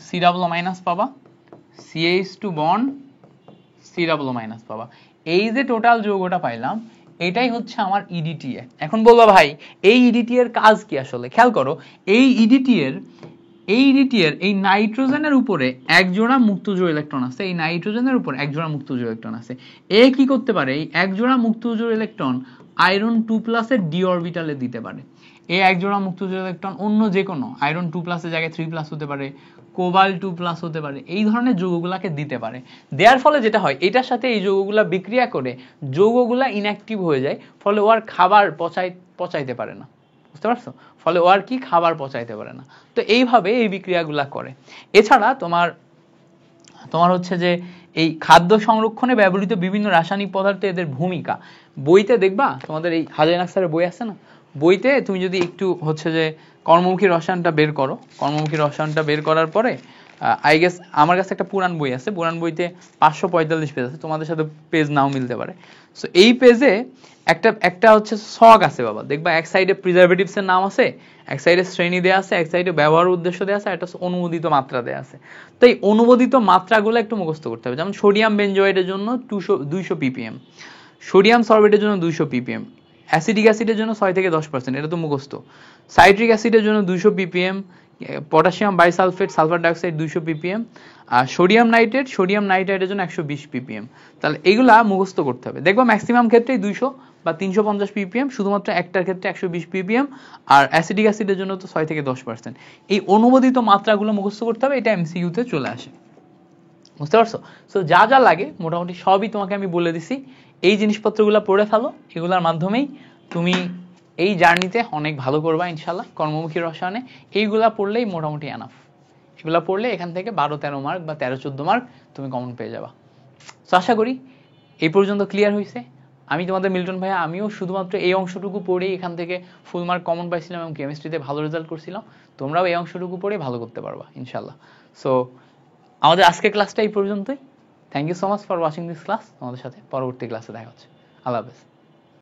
COO- পাবা, CH2 বন্ড COO- পাবা। এই যে টোটাল যৌগটা পাইলাম, এটাই হচ্ছে আমার ইডিটিএ। এখন বলবা ভাই এই ইডিটিএ এর কাজ কি আসলে? খেয়াল করো, এই ইডিটিএ এর এই নাইট্রোজেনের উপরে এক জোড়া মুক্ত জোড় ইলেকট্রন আছে, এই নাইট্রোজেনের উপর এক জোড়া মুক্ত জোড় ইলেকট্রন আছে। এ কি করতে পারে? এই এক জোড়া মুক্ত জোড় ইলেকট্রন আয়রন 2+ এর ডি অরবিটালে দিতে পারে। এই এক জোড়া মুক্ত জোড় ইলেকট্রন অন্য যে কোনো আয়রন 2+ এর জায়গায় 3+ হতে পারে, কোবাল্ট 2+ হতে পারে, এই ধরনের যৌগগুলোকে দিতে পারে। দেওয়ার ফলে যেটা হয়, এটার সাথে এই যৌগগুলা বিক্রিয়া করে যৌগগুলা ইনঅ্যাক্টিভ হয়ে যায়, ফলে ও আর খাবার পচাইতে পারে না। বুঝতে পারছো? ফলে ও আর কি খাবার পচাইতে পারে না। তো এইভাবে এই বিক্রিয়াগুলা করে। এছাড়া তোমার হচ্ছে যে এই খাদ্য সংরক্ষণে ব্যবহৃত বিভিন্ন রাসায়নিক পদার্থে এদের ভূমিকা, বইতে দেখবা, তোমাদের এই হাজার নাকসারের বই আছে না, বইতে তুমি যদি একটু হচ্ছে যে কর্মমুখী রসায়নটা বের করো, কর্মমুখী রসায়নটা বের করার পরে আই গেস আমার কাছে একটা পুরান বই আছে, পুরান বইতে 545 পেজ আছে, তোমাদের সাথে পেজ নাও মিলতে পারে। সো এই পেজে একটা হচ্ছে ছক আছে বাবা, দেখবা এক সাইডে প্রিজারভেটিভস এর নাম আছে, এক সাইডে শ্রেণী দেয়া আছে, এক সাইডে ব্যবহার উদ্দেশ্য দেয়া আছে, একটা অনুমোদিত মাত্রা দেয়া আছে। তো এই অনুমোদিত মাত্রাগুলো একটু মুখস্থ করতে হবে। যেমন সোডিয়াম বেনজয়েডের জন্য 200 ppm, সোডিয়াম সরবেটের জন্য 200 ppm, অ্যাসিডিক অ্যাসিডের জন্য 6 থেকে 10%, এটা তো মুখস্থ। সাইট্রিক অ্যাসিডের জন্য 200 ppm, potassium bisulphate, sulphur dioxide 200 ppm, আর সোডিয়াম নাইট্রেটের জন্য 120 ppm। তাহলে এগুলা মুখস্থ করতে হবে। দেখবো ম্যাক্সিমাম ক্ষেত্রেই 200 বা 350 ppm, শুধুমাত্র একটার ক্ষেত্রে 120 ppm, আর অ্যাসিডিক অ্যাসিডের জন্য তো 6 থেকে 10%। এই অনুমোদিত মাত্রাগুলো মুখস্থ করতে হবে, এটা এমসিকিউতে চলে আসে। বুঝতে পারছো? সো যা যা লাগে মোটামুটি সবই তোমাকে আমি বলে দিছি। এই জিনিসপত্রগুলো পড়ে ফেলো, এগুলোর মাধ্যমেই তুমি এই জার্নিতে অনেক ভালো করবা ইনশাল্লাহ। কর্মমুখী রসায়নে এইগুলা পড়লেই মোটামুটি এনাফ। এগুলা পড়লে এখান থেকে 12-13 মার্ক বা 13-14 মার্ক তুমি কমন পেয়ে যাবা। সো আশা করি এই পর্যন্ত ক্লিয়ার হয়েছে। আমি তোমাদের মিল্টন ভাইয়া, আমিও শুধুমাত্র এই অংশটুকু পড়েই এখান থেকে ফুল মার্ক কমন পাইছিলাম এবং কেমিস্ট্রিতে ভালো রেজাল্ট করছিলাম। তোমরাও এই অংশটুকু পড়ে ভালো করতে পারবা ইনশাল্লাহ। সো আমাদের আজকের ক্লাসটা এই পর্যন্তই। Thank you so much for watching this class. তোমাদের সাথে পরবর্তী ক্লাসে দেখা হচ্ছে। আল্লাহ হাফেজ।